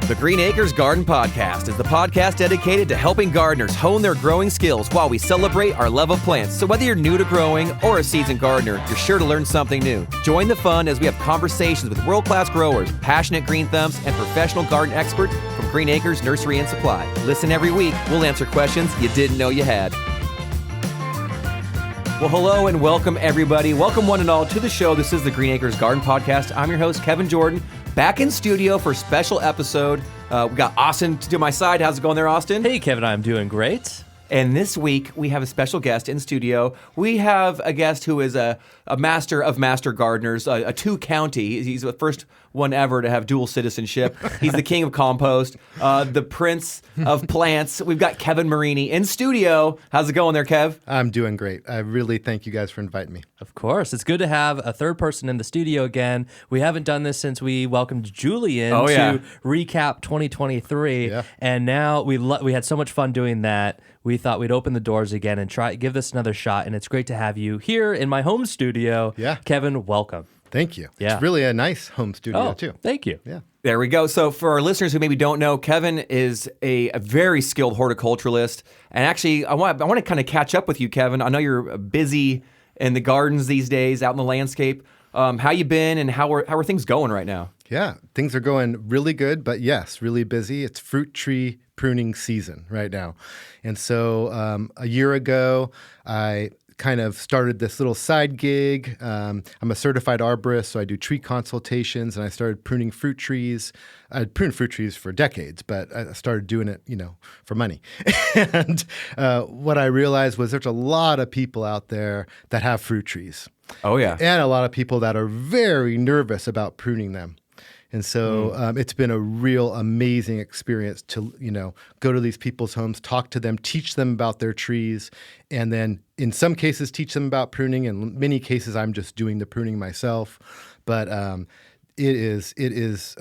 The Green Acres Garden Podcast is the podcast dedicated to helping gardeners hone their growing skills while we celebrate our love of plants. So whether you're new to growing or a seasoned gardener, you're sure to learn something new. Join the fun as we have conversations with world-class growers, passionate green thumbs, and professional garden experts from Green Acres Nursery and Supply. Listen every week. We'll answer questions you didn't know you had. Well, hello and welcome, everybody. Welcome one and all to the show. This is the Green Acres Garden Podcast. I'm your host, Kevin Jordan, back in studio for a special episode. We got Austin to my side. How's it going there, Austin? Hey, Kevin, I'm doing great. And this week, we have a special guest in studio. We have a guest who is a master of master gardeners, a two-county. He's the first one ever to have dual citizenship. He's the king of compost, the prince of plants. We've got Kevin Marini in studio. How's it going there, Kev? I'm doing great. I really thank you guys for inviting me. Of course. It's good to have a third person in the studio again. We haven't done this since we welcomed Julie in to recap 2023. Yeah. And now we had so much fun doing that. We thought we'd open the doors again and give this another shot. And it's great to have you here in my home studio. Yeah. Kevin, welcome. Thank you. Yeah. It's really a nice home studio, too. Thank you. Yeah. There we go. So for our listeners who maybe don't know, Kevin is a very skilled horticulturalist. And actually, I want to kind of catch up with you, Kevin. I know you're busy in the gardens these days, out in the landscape. How you been and how are things going right now? Yeah, things are going really good, but yes, really busy. It's fruit tree pruning season right now. And so a year ago, I kind of started this little side gig. I'm a certified arborist, so I do tree consultations, and I started pruning fruit trees. I'd pruned fruit trees for decades, but I started doing it, for money. And what I realized was there's a lot of people out there that have fruit trees. Oh, yeah. And a lot of people that are very nervous about pruning them. And so it's been a real amazing experience to, go to these people's homes, talk to them, teach them about their trees, and then in some cases teach them about pruning. In many cases, I'm just doing the pruning myself. But it is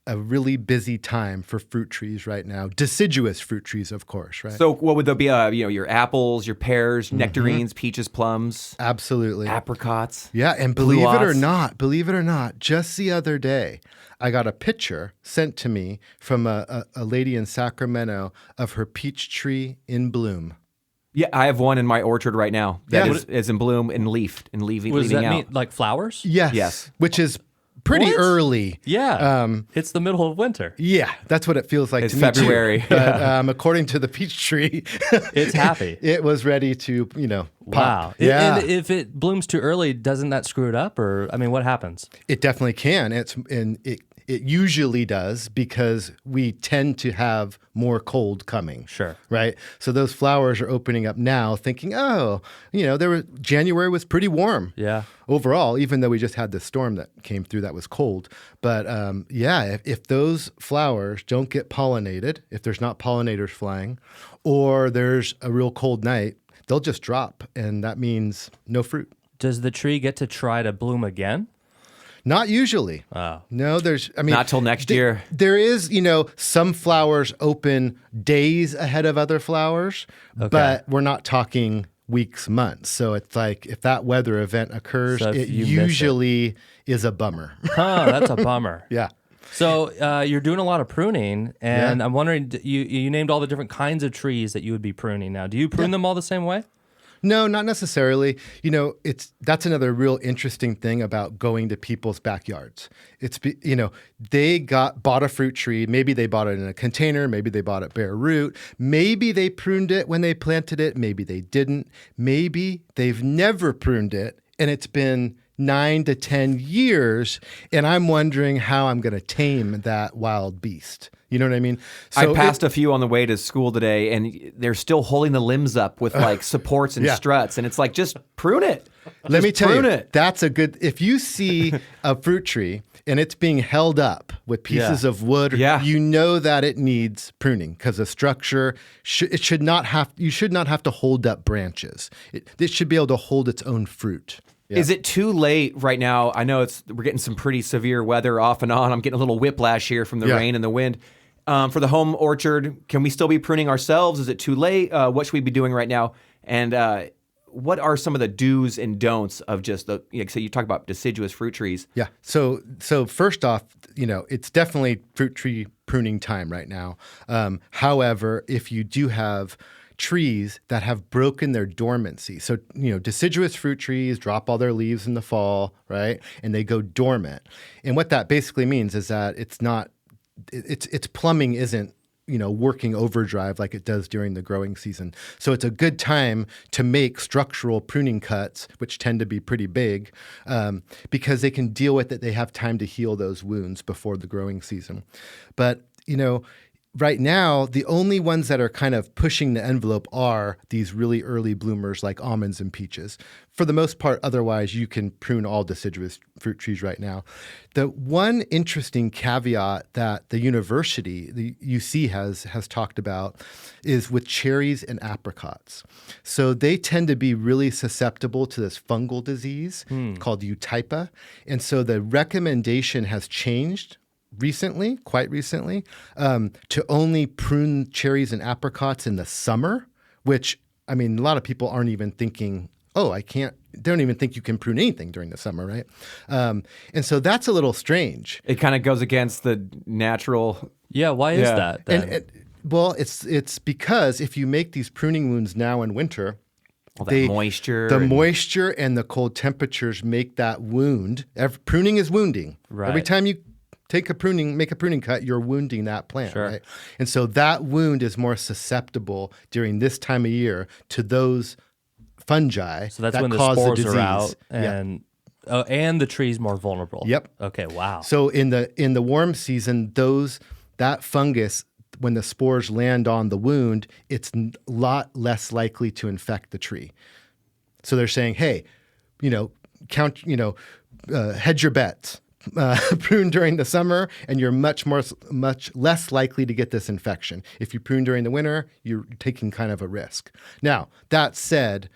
a really busy time for fruit trees right now. Deciduous fruit trees, of course, right? So what would there be? Your apples, your pears, nectarines, peaches, plums. Absolutely. Apricots. Yeah, and believe it or not, just the other day, I got a picture sent to me from a lady in Sacramento of her peach tree in bloom. Yeah, I have one in my orchard right now that is in bloom and leafed and leaving out. Does that mean like flowers? Yes. Which is pretty early. Yeah. It's the middle of winter. Yeah, that's what it feels like to me February. Too. But according to the peach tree, it's happy. It was ready to, pop. Wow. Yeah. And if it blooms too early, doesn't that screw it up? Or, what happens? It definitely can. It usually does because we tend to have more cold coming. Sure. Right? So those flowers are opening up now thinking, January was pretty warm. Yeah. Overall, even though we just had this storm that came through that was cold. But if those flowers don't get pollinated, if there's not pollinators flying, or there's a real cold night, they'll just drop. And that means no fruit. Does the tree get to try to bloom again? Not usually. Oh. No, not till next year. There is, some flowers open days ahead of other flowers, but we're not talking weeks, months. So it's like if that weather event occurs, it usually is a bummer. Oh, that's a bummer. Yeah. So you're doing a lot of pruning, and I'm wondering, you named all the different kinds of trees that you would be pruning now. Do you prune them all the same way? No, not necessarily. That's another real interesting thing about going to people's backyards. They bought a fruit tree. Maybe they bought it in a container. Maybe they bought it bare root. Maybe they pruned it when they planted it. Maybe they didn't. Maybe they've never pruned it, and it's been 9 to 10 years, and I'm wondering how I'm going to tame that wild beast. You know what I mean? So I passed a few on the way to school today, and they're still holding the limbs up with supports and struts, and it's like, just prune it. Let me tell you, that's a good. If you see a fruit tree and it's being held up with pieces of wood, you know that it needs pruning because the structure you should not have to hold up branches. It should be able to hold its own fruit. Yeah. Is it too late right now? I know we're getting some pretty severe weather off and on. I'm getting a little whiplash here from the rain and the wind. For the home orchard, can we still be pruning ourselves? Is it too late? What should we be doing right now? And what are some of the do's and don'ts of just the, so you talk about deciduous fruit trees. Yeah. So first off, it's definitely fruit tree pruning time right now. However, if you do have trees that have broken their dormancy, so deciduous fruit trees drop all their leaves in the fall, right, and they go dormant. And what that basically means is that its plumbing isn't working overdrive like it does during the growing season. So it's a good time to make structural pruning cuts, which tend to be pretty big, because they can deal with it. They have time to heal those wounds before the growing season. But, right now, the only ones that are kind of pushing the envelope are these really early bloomers like almonds and peaches. For the most part, otherwise, you can prune all deciduous fruit trees right now. The one interesting caveat that the university, the UC, has talked about is with cherries and apricots. So they tend to be really susceptible to this fungal disease called eutypa. And so the recommendation has changed quite recently, to only prune cherries and apricots in the summer, which, a lot of people aren't even thinking, they don't even think you can prune anything during the summer, right? And so that's a little strange. It kind of goes against the natural. Yeah, why is that then? Well, it's because if you make these pruning wounds now in winter, The moisture and the cold temperatures make that wound. Pruning is wounding. Right. Every time you make a pruning cut, you're wounding that plant, Sure. right? And so that wound is more susceptible during this time of year to those fungi. So that's that when the cause spores the are out, disease. and the tree's more vulnerable. Yep. Okay. Wow. So in the warm season, that fungus, when the spores land on the wound, it's a lot less likely to infect the tree. So they're saying, hey, hedge your bets. Prune during the summer, and you're much less likely to get this infection. If you prune during the winter, you're taking kind of a risk. Now, that said,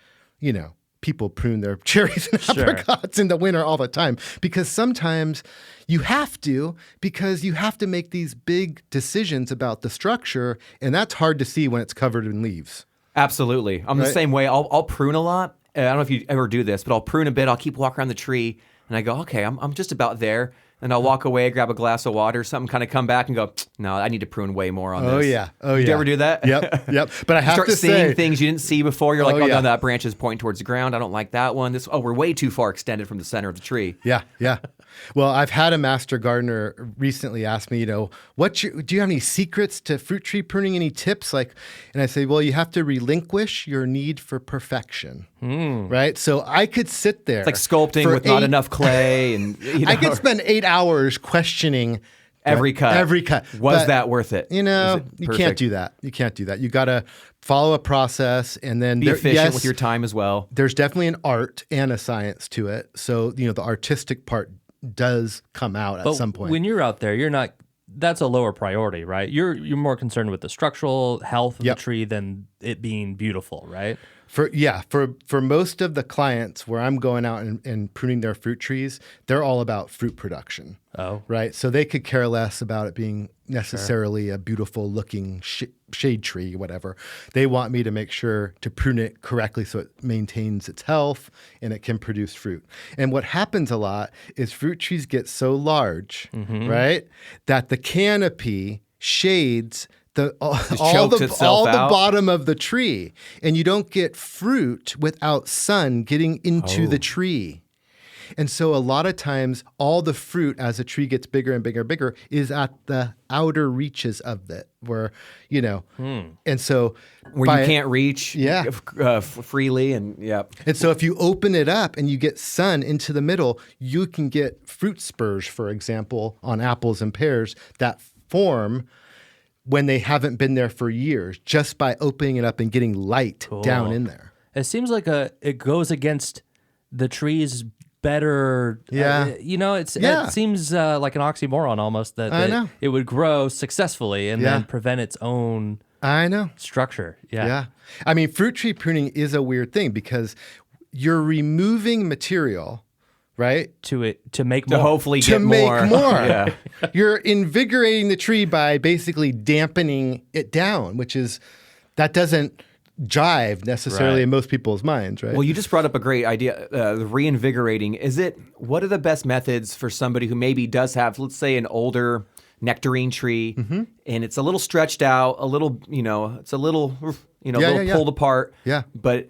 people prune their cherries and apricots in the winter all the time because sometimes you have to, because you have to make these big decisions about the structure, and that's hard to see when it's covered in leaves. Absolutely. I'm the same way. I'll prune a lot. I don't know if you ever do this, but I'll prune a bit. I'll keep walking around the tree. And I go, okay, I'm just about there. And I'll walk away, grab a glass of water, something, kind of come back and go, no, I need to prune way more on this. Did you ever do that? Yep. But I have start to seeing things you didn't see before. You're like, no, that branch is pointing towards the ground. I don't like that one. We're way too far extended from the center of the tree. Yeah. Well, I've had a master gardener recently ask me, do you have any secrets to fruit tree pruning? Any tips? And I say, well, you have to relinquish your need for perfection, right? So I could sit there. It's like sculpting with not enough clay, and I could spend 8 hours questioning every cut. Was that worth it? You can't do that. You got to follow a process, and then be efficient with your time as well. There's definitely an art and a science to it. So the artistic part does come out at some point. When you're out there, that's a lower priority, right? You're more concerned with the structural health of the tree than it being beautiful, right? For most of the clients where I'm going out and pruning their fruit trees, they're all about fruit production. Oh. Right? So they could care less about it being necessarily a beautiful looking shade tree, whatever. They want me to make sure to prune it correctly so it maintains its health and it can produce fruit. And what happens a lot is fruit trees get so large, right, that the canopy shades all the bottom of the tree, and you don't get fruit without sun getting into the tree. And so a lot of times, all the fruit as a tree gets bigger and bigger and bigger is at the outer reaches of it, where, and so where you can't reach freely, and And so if you open it up and you get sun into the middle, you can get fruit spurs, for example, on apples and pears that form when they haven't been there for years, just by opening it up and getting light down in there. It seems like it goes against the tree's better. It seems like an oxymoron almost that it would grow successfully and then prevent its own structure. Yeah. I mean, fruit tree pruning is a weird thing because you're removing material, right? To make more. To hopefully get more. Yeah. You're invigorating the tree by basically dampening it down, that doesn't jive necessarily in most people's minds, right? Well, you just brought up a great idea, reinvigorating. What are the best methods for somebody who maybe does have, let's say, an older nectarine tree, and it's a little stretched out, a little, it's a little, pulled apart, but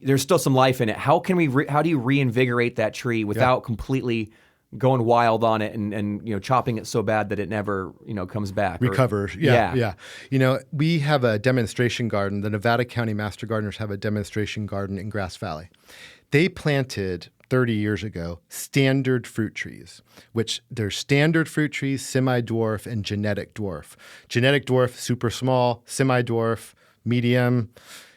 there's still some life in it. How do you reinvigorate that tree without completely going wild on it and chopping it so bad that it never comes back, recovers? We have a demonstration garden. The Nevada County Master Gardeners have a demonstration garden in Grass Valley. They planted 30 years ago standard fruit trees, which there's standard fruit trees, semi-dwarf, and genetic dwarf. Genetic dwarf, super small, semi-dwarf, medium,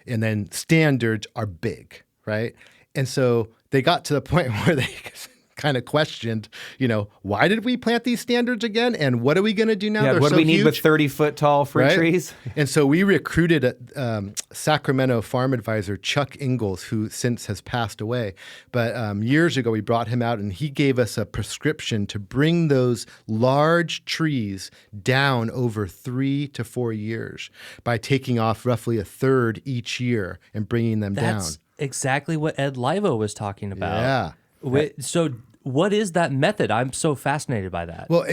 and then standards are big, right? And so they got to the point where they kind of questioned, why did we plant these standards again? And what are we going to do now? Yeah, what do we need with 30-foot tall fruit trees? And so we recruited a Sacramento farm advisor, Chuck Ingalls, who since has passed away. But years ago, we brought him out and he gave us a prescription to bring those large trees down over 3 to 4 years by taking off roughly a third each year and bringing them down. That's exactly what Ed Livo was talking about. Yeah. So what is that method? I'm so fascinated by that. Well,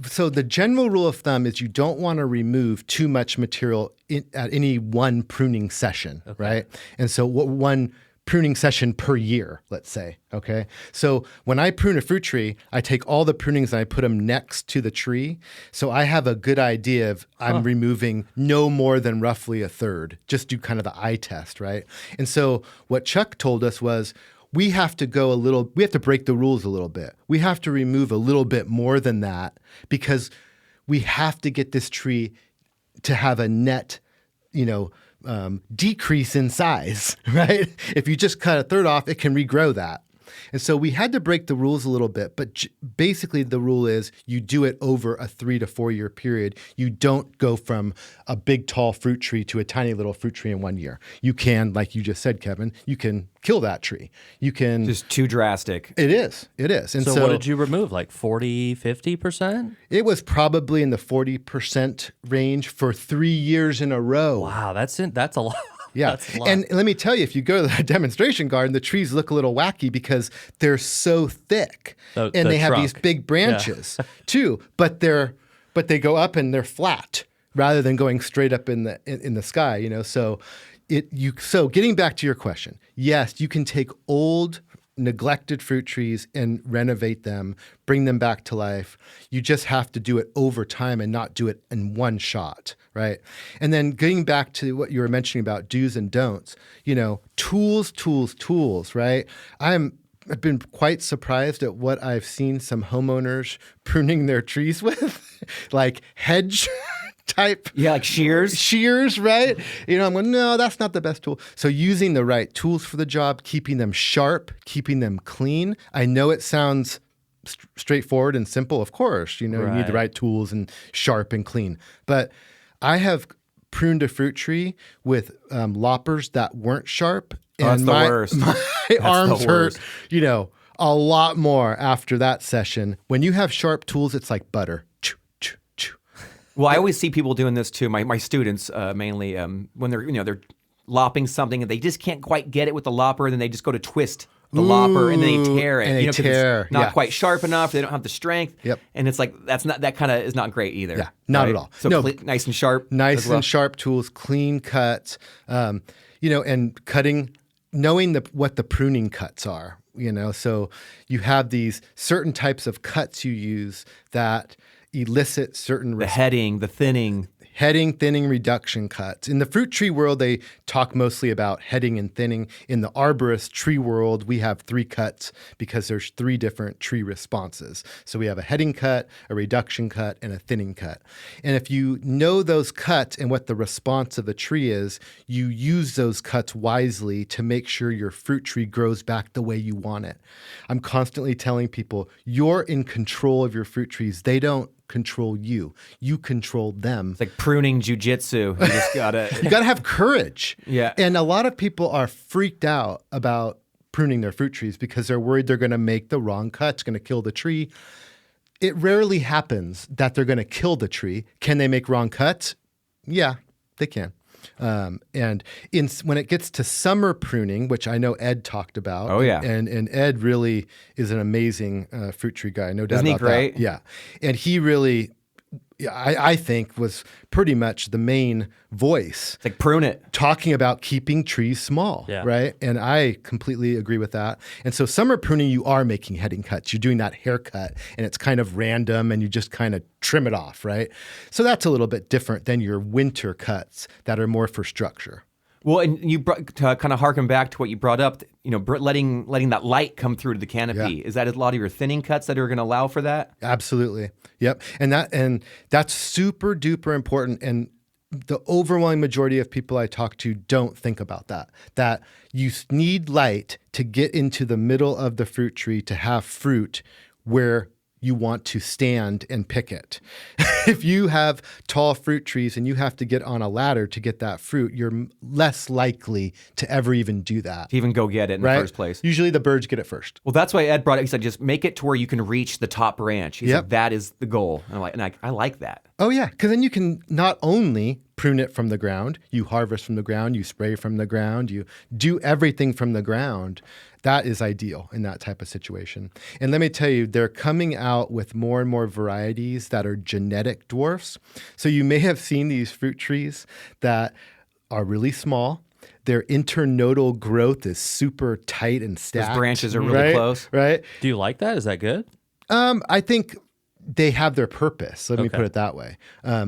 so the general rule of thumb is you don't want to remove too much material at any one pruning session, right? And so one pruning session per year, let's say, okay? So when I prune a fruit tree, I take all the prunings and I put them next to the tree. So I have a good idea of I'm removing no more than roughly a third. Just do kind of the eye test, right? And so what Chuck told us was, we have to break the rules a little bit. We have to remove a little bit more than that because we have to get this tree to have a net, decrease in size, right? If you just cut a third off, it can regrow that. And so we had to break the rules a little bit, but basically the rule is you do it over a 3 to 4 year period. You don't go from a big, tall fruit tree to a tiny little fruit tree in 1 year. You can, like you just said, Kevin, you can kill that tree. You can... Just too drastic. It is. And so what did you remove, like 40, 50%? It was probably in the 40% range for 3 years in a row. Wow, that's a lot. Yeah. And let me tell you, if you go to the demonstration garden, the trees look a little wacky because they're so thick and they have these big branches too, but they go up and they're flat rather than going straight up in the sky, So getting back to your question, yes, you can take old neglected fruit trees and renovate them, bring them back to life. You just have to do it over time and not do it in one shot, right? And then getting back to what you were mentioning about do's and don'ts, tools, right? I've been quite surprised at what I've seen some homeowners pruning their trees with, like hedge type. Yeah, like shears, right? I'm going, no, that's not the best tool. So using the right tools for the job, keeping them sharp, keeping them clean. I know it sounds straightforward and simple, of course. You need the right tools and sharp and clean. But I have pruned a fruit tree with loppers that weren't sharp. And that's the worst. My arms hurt, a lot more after that session. When you have sharp tools, it's like butter. Well, I always see people doing this too. My students mainly when they're lopping something and they just can't quite get it with the lopper, and then they just go to twist the lopper and then they tear it. And it's not quite sharp enough. They don't have the strength. Yep. And it's like that kind of is not great either. Yeah, not at all. So nice and sharp. Nice and sharp tools, clean cuts. And cutting, knowing what the pruning cuts are. So you have these certain types of cuts you use that elicit certain... The heading, the thinning. Heading, thinning, reduction cuts. In the fruit tree world, they talk mostly about heading and thinning. In the arborist tree world, we have 3 cuts because there's 3 different tree responses. So we have a heading cut, a reduction cut, and a thinning cut. And if you know those cuts and what the response of the tree is, you use those cuts wisely to make sure your fruit tree grows back the way you want it. I'm constantly telling people, you're in control of your fruit trees. They don't control you. You control them. It's like pruning jujitsu. You just gotta... You gotta have courage. Yeah. And a lot of people are freaked out about pruning their fruit trees because they're worried they're gonna make the wrong cut. It's gonna kill the tree. It rarely happens that they're gonna kill the tree. Can they make wrong cuts? Yeah, they can. And when it gets to summer pruning, which I know Ed talked about. Oh, yeah. And Ed really is an amazing fruit tree guy. No doubt Isn't he about great? that. Yeah. And he really, I think, was pretty much the main voice. It's like prune it. Talking about keeping trees small, right? And I completely agree with that. And so summer pruning, you are making heading cuts. You're doing that haircut, and it's kind of random, and you just kind of trim it off, right? So that's a little bit different than your winter cuts that are more for structure. Well, and you to kind of harken back to what you brought up, letting that light come through to the canopy. Is that a lot of your thinning cuts that are going to allow for that? Absolutely. Yep. And that's super duper important. And the overwhelming majority of people I talk to don't think about that you need light to get into the middle of the fruit tree to have fruit where you want to stand and pick it. If you have tall fruit trees and you have to get on a ladder to get that fruit, you're less likely to ever even do that. To even go get it in the first place. Usually the birds get it first. Well, that's why Ed brought it. He said, just make it to where you can reach the top branch. He said, that is the goal. And I like that. Oh, yeah. Because then you can not only prune it from the ground, you harvest from the ground, you spray from the ground, you do everything from the ground. That is ideal in that type of situation. And let me tell you, they're coming out with more and more varieties that are genetic dwarfs. So you may have seen these fruit trees that are really small. Their internodal growth is super tight and stacked. Those branches are really close. Right? Do you like that? Is that good? I think they have their purpose. Let me put it that way.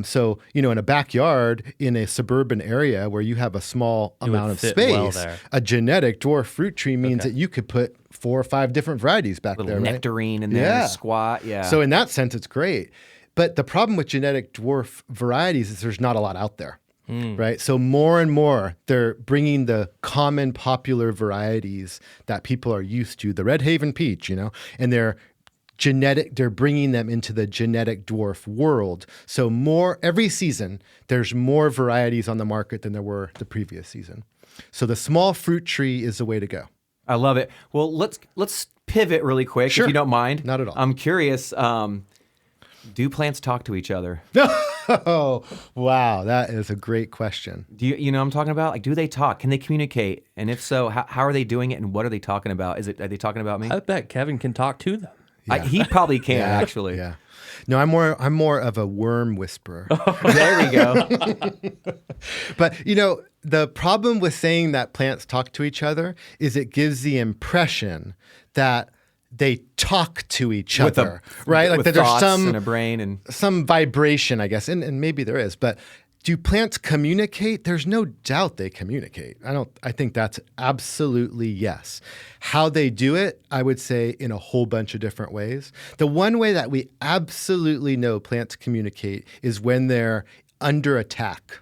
So, in a backyard in a suburban area where you have a small amount of space, a genetic dwarf fruit tree means that you could put 4 or 5 different varieties back there, right? Nectarine in there, squat, So in that sense, it's great. But the problem with genetic dwarf varieties is there's not a lot out there. Right. So more and more, they're bringing the common popular varieties that people are used to, the Red Haven peach, and they're bringing them into the genetic dwarf world. So every season, there's more varieties on the market than there were the previous season. So the small fruit tree is the way to go. I love it. Well, let's pivot really quick, if you don't mind. Not at all. I'm curious, do plants talk to each other? Oh, wow. That is a great question. Do you know what I'm talking about? Like, do they talk? Can they communicate? And if so, how are they doing it, and what are they talking about? Are they talking about me? I bet Kevin can talk to them. Yeah. He probably can, actually. Yeah. No, I'm more of a worm whisperer. There we go. But, the problem with saying that plants talk to each other is it gives the impression that they talk to each other, right? Like with that there's some in a brain and some vibration, I guess, and maybe there is. But do plants communicate? There's no doubt they communicate. I think that's absolutely yes. How they do it, I would say in a whole bunch of different ways. The one way that we absolutely know plants communicate is when they're under attack,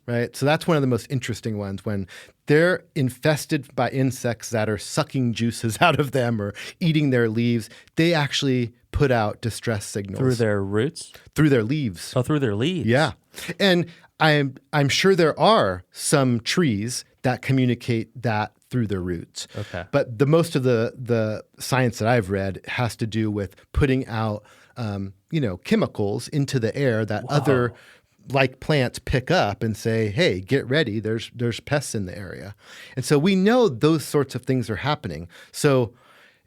right? So that's one of the most interesting ones, when they're infested by insects that are sucking juices out of them or eating their leaves. They actually put out distress signals. Through their roots? Through their leaves. Oh, through their leaves. Yeah. And I'm sure there are some trees that communicate that through their roots. Okay. But the most of the science that I've read has to do with putting out chemicals into the air that other plants pick up and say, hey, get ready, there's pests in the area. And so we know those sorts of things are happening. So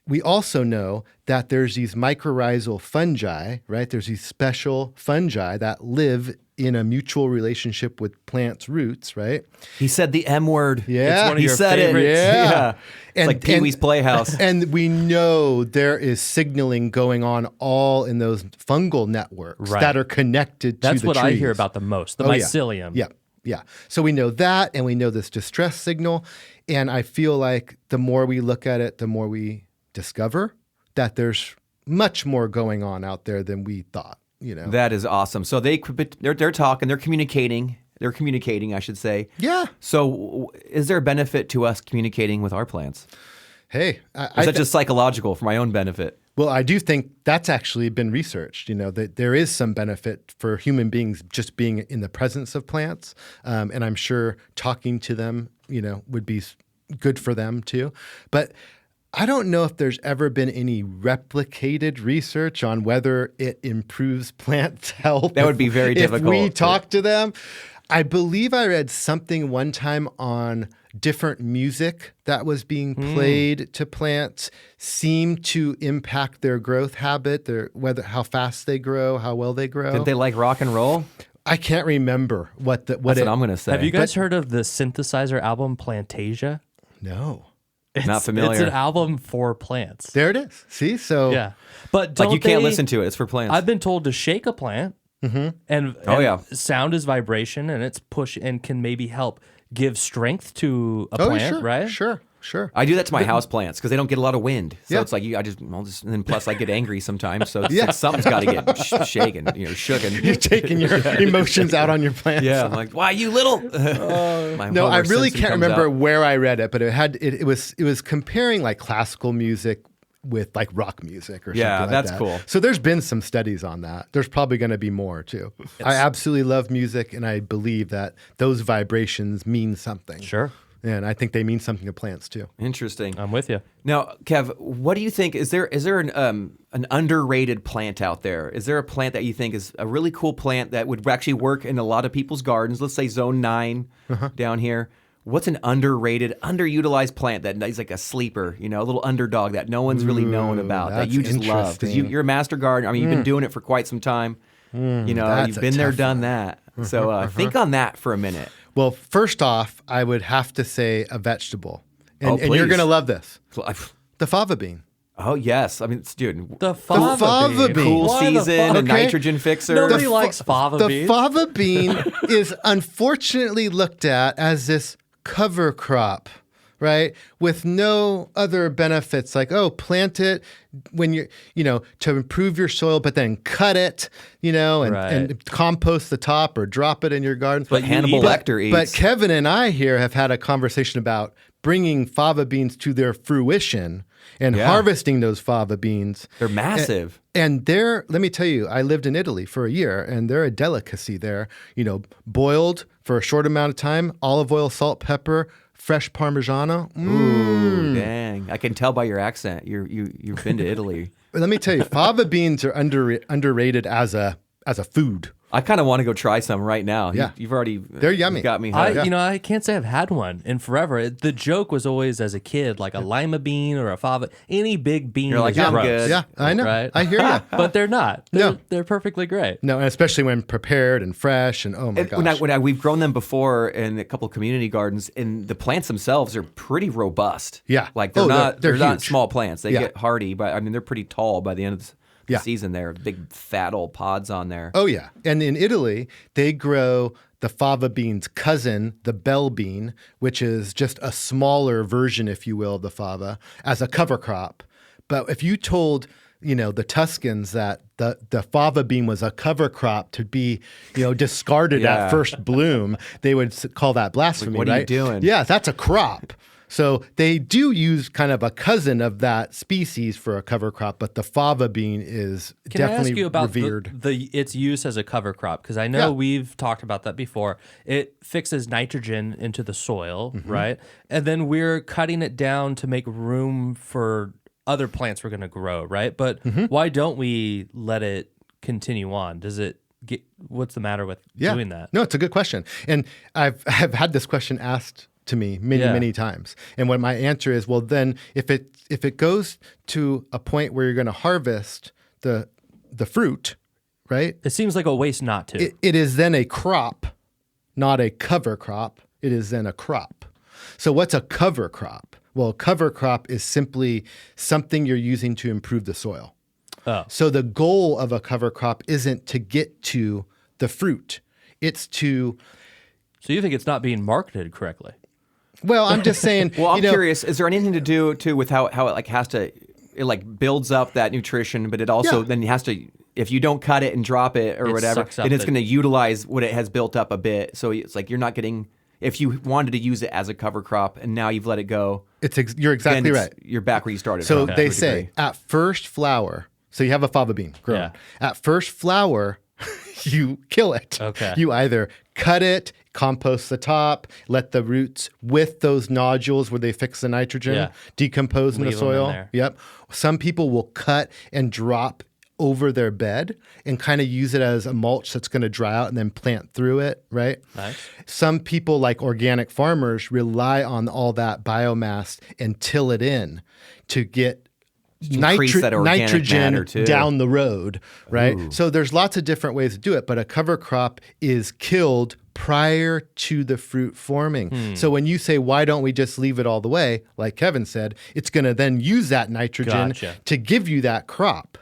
we also know that there's these mycorrhizal fungi, right? There's these special fungi that live in a mutual relationship with plants' roots, right? He said the M word. Yeah. It's one of your said favorites. it. Yeah. It's like Pee-wee's Playhouse. And we know there is signaling going on all in those fungal networks that are connected to the trees. That's what I hear about the most, the mycelium. Yeah. So we know that, and we know this distress signal. And I feel like the more we look at it, the more we discover that there's much more going on out there than we thought. That is awesome. So they're talking, they're communicating. They're communicating, I should say. Yeah. So is there a benefit to us communicating with our plants? Hey, is that just psychological for my own benefit? Well, I do think that's actually been researched, that there is some benefit for human beings just being in the presence of plants. And I'm sure talking to them, would be good for them too. But I don't know if there's ever been any replicated research on whether it improves plants' health. That would be very difficult. If we talk to them. I believe I read something one time on different music that was being played to plants seemed to impact their growth habit, how fast they grow, how well they grow. Did they like rock and roll? I can't remember what That's what I'm going to say. Have you guys heard of the synthesizer album Plantasia? No. Not familiar. It's an album for plants. There it is. See? So Yeah. But like you can't listen to it. It's for plants. I've been told to shake a plant and sound is vibration and it's push and can maybe help give strength to a plant, sure, right? Sure. I do that to my house plants because they don't get a lot of wind. So it's like and then plus I get angry sometimes. So it's like something's got to get shaken, shooken. You're taking your emotions out on your plants. Yeah, I'm like, why you little? No, I really can't remember where I read it, but it was comparing like classical music with like rock music or something like that. Yeah, that's cool. So there's been some studies on that. There's probably going to be more too. I absolutely love music, and I believe that those vibrations mean something. Sure. And I think they mean something to plants too. Interesting. I'm with you. Now, Kev, what do you think? Is there an underrated plant out there? Is there a plant that you think is a really cool plant that would actually work in a lot of people's gardens? Let's say Zone 9 down here. What's an underrated, underutilized plant that is like a sleeper, a little underdog that no one's really known about that you just love? Because you're a master gardener. I mean, you've been doing it for quite some time. You've been there, done that. So think on that for a minute. Well, first off, I would have to say a vegetable. And you're going to love this. The fava bean. Oh, yes. I mean, dude. The fava bean. Cool season, a nitrogen fixer. Nobody likes fava bean. The fava bean is unfortunately looked at as this cover crop, right? With no other benefits like, plant it when you're, to improve your soil, but then cut it, and compost the top or drop it in your garden. But Hannibal Lecter eats. But Kevin and I here have had a conversation about bringing fava beans to their fruition and harvesting those fava beans. They're massive. And let me tell you, I lived in Italy for a year, and they're a delicacy there. Boiled for a short amount of time, olive oil, salt, pepper, fresh Parmigiano. Ooh, dang. I can tell by your accent. You've been to Italy. Let me tell you, fava beans are underrated as a food. I kind of want to go try some right now. Yeah. You've already They're yummy. got me. I can't say I've had one in forever. The joke was always as a kid, like a lima bean or a fava, any big bean. You're like, is I'm gross, good. Yeah, I know. Right? I hear you. But they're not. They're perfectly great. No, and especially when prepared and fresh and oh my gosh. We've grown them before in a couple of community gardens, and the plants themselves are pretty robust. Yeah. Like they're not huge. small plants. They get hardy, but I mean they're pretty tall by the end of the season there. Big fat old pods on there. Oh yeah. And in Italy, they grow the fava bean's cousin, the bell bean, which is just a smaller version, if you will, of the fava, as a cover crop. But if you told the Tuscans that the fava bean was a cover crop to be, discarded at first bloom, they would call that blasphemy, what are you doing? Yeah, that's a crop. So they do use kind of a cousin of that species for a cover crop, but the fava bean is definitely Can I ask you about revered. its use as a cover crop? Because I know we've talked about that before. It fixes nitrogen into the soil, right? And then we're cutting it down to make room for other plants we're going to grow, right? But why don't we let it continue on? What's the matter with doing that? No, it's a good question. And I've had this question asked to me many times. And what my answer is, well, then if it goes to a point where you're going to harvest the fruit, right? It seems like a waste not to. It is then a crop, not a cover crop. It is then a crop. So what's a cover crop? Well, a cover crop is simply something you're using to improve the soil. Oh. So the goal of a cover crop isn't to get to the fruit. It's to... So you think it's not being marketed correctly? Well, I'm just saying. Well, I'm curious. Is there anything to do too with how it like has to, it like builds up that nutrition, but it also then has to, if you don't cut it and drop it or whatever, then it's going to utilize what it has built up a bit. So it's like you're not getting, if you wanted to use it as a cover crop and now you've let it go, you're exactly right. You're back where you started. So they say at first flower. So you have a fava bean grown. At first flower, you kill it. Okay. You either cut it, compost the top, let the roots with those nodules where they fix the nitrogen decompose in the soil. Yep. Some people will cut and drop over their bed and kind of use it as a mulch that's going to dry out and then plant through it, right? Nice. Some people, like organic farmers, rely on all that biomass and till it in to get nitrogen down the road, right? Ooh. So there's lots of different ways to do it, but a cover crop is killed prior to the fruit forming. So when you say, why don't we just leave it all the way, like Kevin said, it's going to then use that nitrogen to give you that crop.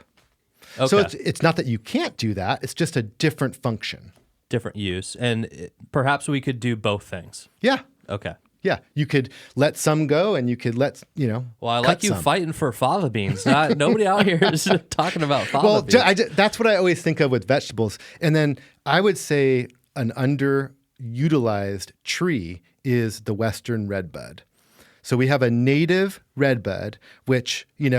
Okay. So it's not that you can't do that, it's just a different function. Different use. And perhaps we could do both things. Yeah. Okay. Yeah, you could let some go, and you could let, Well, I like you fighting for fava beans. Nobody out here is talking about fava beans. That's what I always think of with vegetables. And then I would say an underutilized tree is the Western redbud. So we have a native redbud, which, in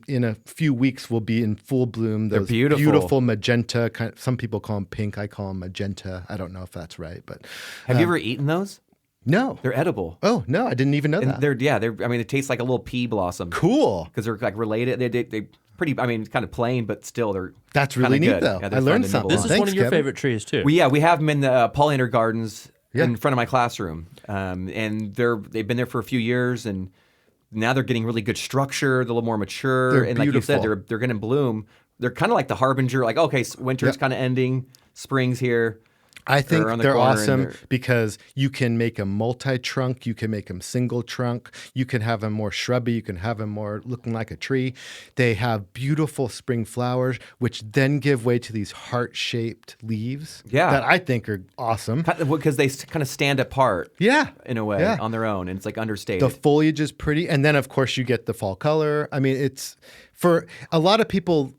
a few weeks will be in full bloom. They're beautiful magenta. Some people call them pink. I call them magenta. I don't know if that's right, but have you ever eaten those? No. They're edible. Oh, no, I didn't even know that. It tastes like a little pea blossom. Cool. Because they're like related. They pretty, it's kind of plain, but still That's really neat, though. Yeah, I learned something. This is one of your favorite trees, too. We have them in the pollinator gardens in front of my classroom. And they've been there for a few years, and now they're getting really good structure. They're a little more mature. They're and beautiful. like you said, they're going to bloom. They're kind of like the harbinger, like, okay, winter's kind of ending, spring's here. I think they're awesome because you can make them multi-trunk, you can make them single trunk, you can have them more shrubby, you can have them more looking like a tree. They have beautiful spring flowers, which then give way to these heart-shaped leaves that I think are awesome. Because they kind of stand apart in a way on their own, and it's like understated. The foliage is pretty, and then of course you get the fall color. I mean, it's for a lot of people,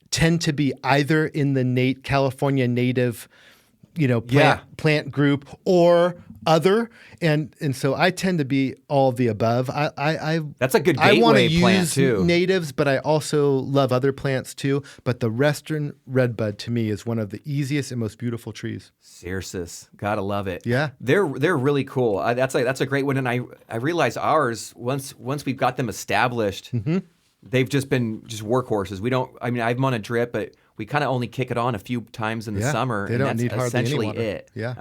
tend to be either in the California native, plant group or other, and so I tend to be all of the above. That's a good gateway plant too. I want to use natives, but I also love other plants too. But the Western redbud to me is one of the easiest and most beautiful trees. Cirrus, gotta love it. Yeah, they're really cool. That's a great one, and I realize ours once we've got them established. Mm-hmm. They've just been workhorses. I have them on a drip, but we kind of only kick it on a few times in the summer. They don't need hardly essentially any water. it. Yeah.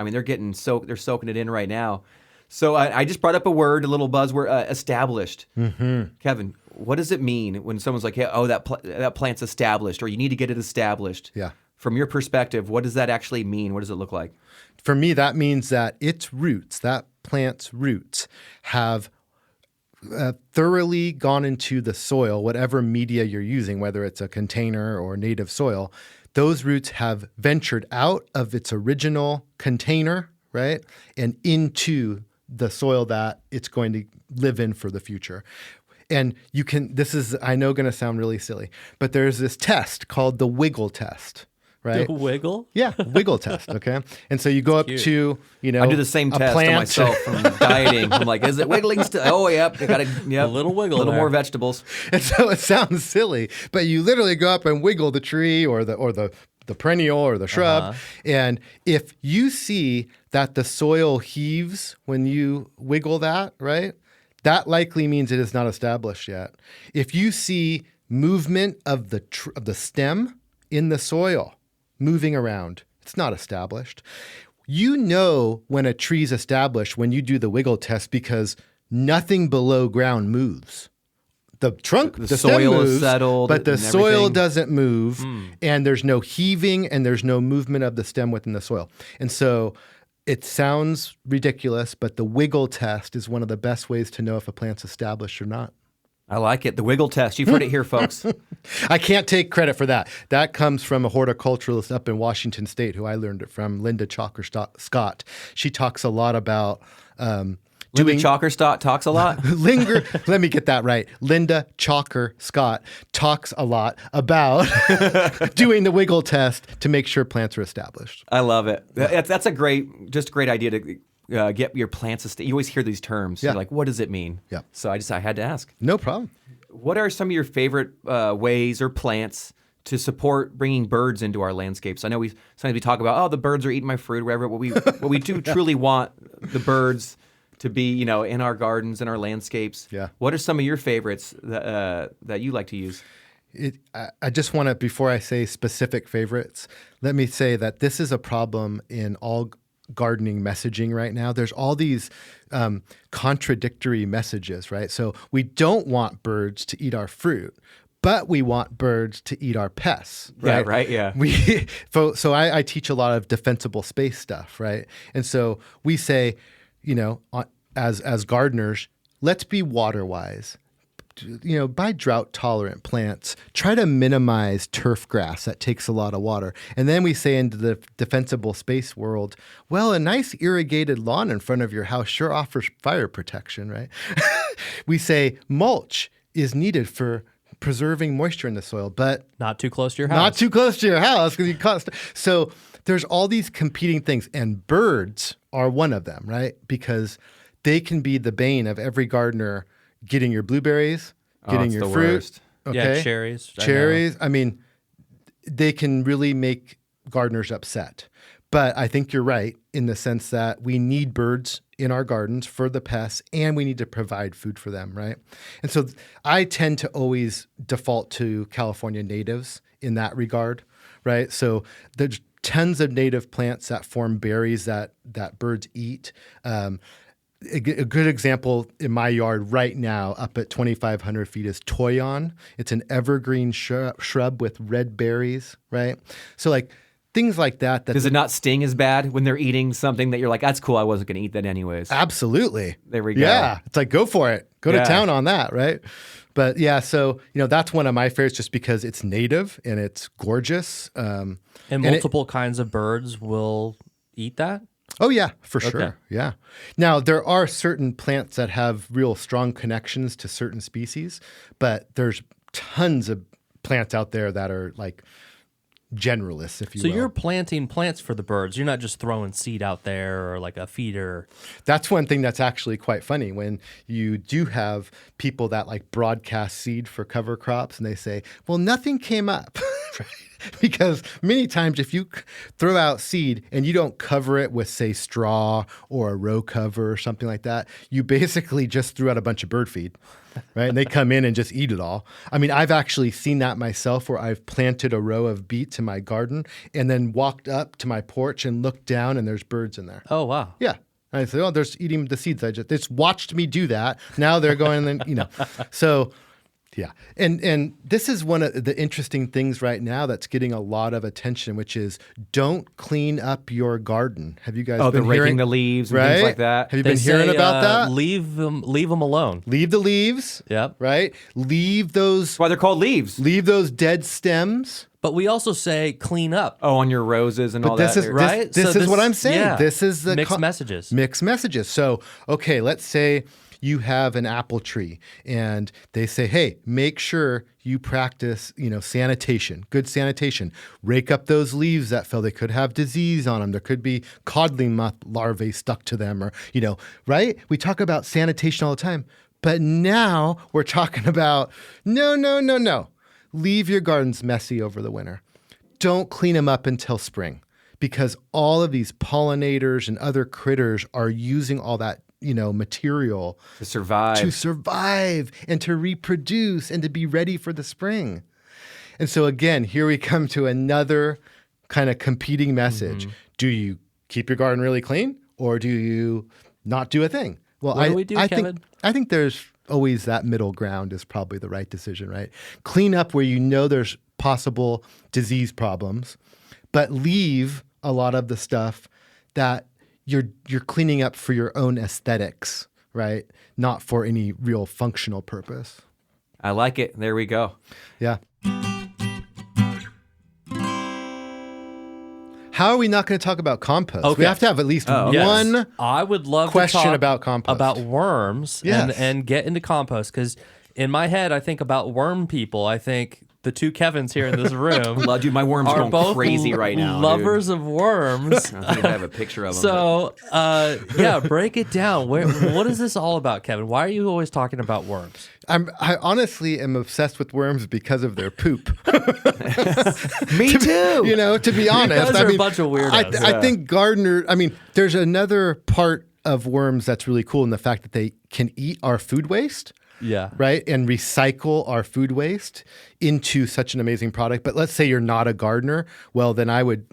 They're soaking it in right now. So I just brought up a little buzzword, established. Mm-hmm. Kevin, what does it mean when someone's like, hey, that plant's established, or you need to get it established? Yeah. From your perspective, what does that actually mean? What does it look like? For me, that means that that plant's roots have thoroughly gone into the soil, whatever media you're using, whether it's a container or native soil. Those roots have ventured out of its original container, right, and into the soil that it's going to live in for the future. And this is, I know, going to sound really silly, but there's this test called the wiggle test. Right? The wiggle? Yeah, wiggle test, okay? And so you go up to, I do the same test on myself from dieting. I'm like, is it wiggling still? Oh, yep, I got a little wiggle. A little more vegetables. And so it sounds silly, but you literally go up and wiggle the tree or the perennial or the shrub. And if you see that the soil heaves when you wiggle that, right? That likely means it is not established yet. If you see movement of the stem in the soil, moving around, it's not established. You know when a tree's established when you do the wiggle test because nothing below ground moves. The trunk, the soil stem moves, is settled, but the soil doesn't move, and there's no heaving and there's no movement of the stem within the soil. And so it sounds ridiculous, but the wiggle test is one of the best ways to know if a plant's established or not. I like it. The wiggle test. You've heard it here, folks. I can't take credit for that. That comes from a horticulturalist up in Washington State who I learned it from, Linda Chalker-Scott. She talks a lot about Linda Chalker-Scott talks a lot? Let me get that right. Linda Chalker-Scott talks a lot about doing the wiggle test to make sure plants are established. I love it. That's a great idea to get your plants. You always hear these terms. You're like, what does it mean? Yeah. So I had to ask. No problem. What are some of your favorite ways or plants to support bringing birds into our landscapes? I know sometimes we talk about, the birds are eating my fruit, or whatever. What we do truly want the birds to be, in our gardens and our landscapes. Yeah. What are some of your favorites that you like to use? I just want to, before I say specific favorites, let me say that this is a problem in all gardening messaging right now. There's all these contradictory messages, right? So we don't want birds to eat our fruit, but we want birds to eat our pests, right? Yeah, right, yeah. So I teach a lot of defensible space stuff, right? And so we say, as gardeners, let's be water wise. Buy drought-tolerant plants. Try to minimize turf grass that takes a lot of water. And then we say into the defensible space world, well, a nice irrigated lawn in front of your house sure offers fire protection, right? We say mulch is needed for preserving moisture in the soil, but not too close to your house. Not too close to your house because you cost. So there's all these competing things, and birds are one of them, right? Because they can be the bane of every gardener. Getting your blueberries, getting your fruit. Worst. Okay? Yeah, cherries. Cherries. I mean, they can really make gardeners upset. But I think you're right in the sense that we need birds in our gardens for the pests, and we need to provide food for them, right? And so I tend to always default to California natives in that regard, right? So there's tons of native plants that form berries that birds eat. A good example in my yard right now, up at 2,500 feet, is toyon. It's an evergreen shrub with red berries, right? So things like that. Does it not sting as bad when they're eating something that you're like, that's cool, I wasn't going to eat that anyways? Absolutely. There we go. Yeah, it's go for it. Go to town on that, right? But yeah, so that's one of my favorites just because it's native and it's gorgeous. And multiple kinds of birds will eat that? Oh, yeah, for sure. Okay. Yeah. Now, there are certain plants that have real strong connections to certain species, but there's tons of plants out there that are generalists, if you will. So you're planting plants for the birds. You're not just throwing seed out there or a feeder. That's one thing that's actually quite funny when you do have people that broadcast seed for cover crops and they say, well, nothing came up. Right? Because many times if you throw out seed and you don't cover it with, say, straw or a row cover or something like that, you basically just threw out a bunch of bird feed, right? And they come in and just eat it all. I mean, I've actually seen that myself where I've planted a row of beets in my garden and then walked up to my porch and looked down and there's birds in there. Oh, wow. Yeah. And I said, they're eating the seeds. They just watched me do that. Now they're going and So... yeah. And this is one of the interesting things right now that's getting a lot of attention, which is don't clean up your garden. Have you guys been raking hearing the leaves and right? things like that? Have you been hearing about that? Leave them alone. Leave the leaves. Yep. Right? Leave those. That's why they're called leaves. Leave those dead stems. But we also say clean up. Oh, on your roses and all this that. is right? This is what I'm saying. Yeah. This is the mixed messages. Mixed messages. So, okay, let's say you have an apple tree and they say, hey, make sure you practice, sanitation, good sanitation. Rake up those leaves that fell. They could have disease on them. There could be codling moth larvae stuck to them or, right? We talk about sanitation all the time. But now we're talking about, no. Leave your gardens messy over the winter. Don't clean them up until spring because all of these pollinators and other critters are using all that material to survive and to reproduce and to be ready for the spring. And so again, here we come to another kind of competing message. Mm-hmm. Do you keep your garden really clean or do you not do a thing? Well, what do we do, Kevin? I think there's always that middle ground is probably the right decision, right? Clean up where there's possible disease problems, but leave a lot of the stuff that you're cleaning up for your own aesthetics, right? Not for any real functional purpose. I like it. There we go. Yeah. How are we not going to talk about compost? Okay. We have to have at least one I would love question to talk about compost. About worms Yes. and get into compost because in my head I think about worm people. I think the two Kevins here in this room Dude, my worm's are going both crazy right now. lovers of worms. I think I have a picture of them. So, break it down. What is this all about, Kevin? Why are you always talking about worms? I honestly am obsessed with worms because of their poop. Me too. To be honest, You guys are a bunch of weirdos. I think there's another part of worms that's really cool in the fact that they can eat our food waste. Yeah. Right. And recycle our food waste into such an amazing product. But let's say you're not a gardener. Well, then I would,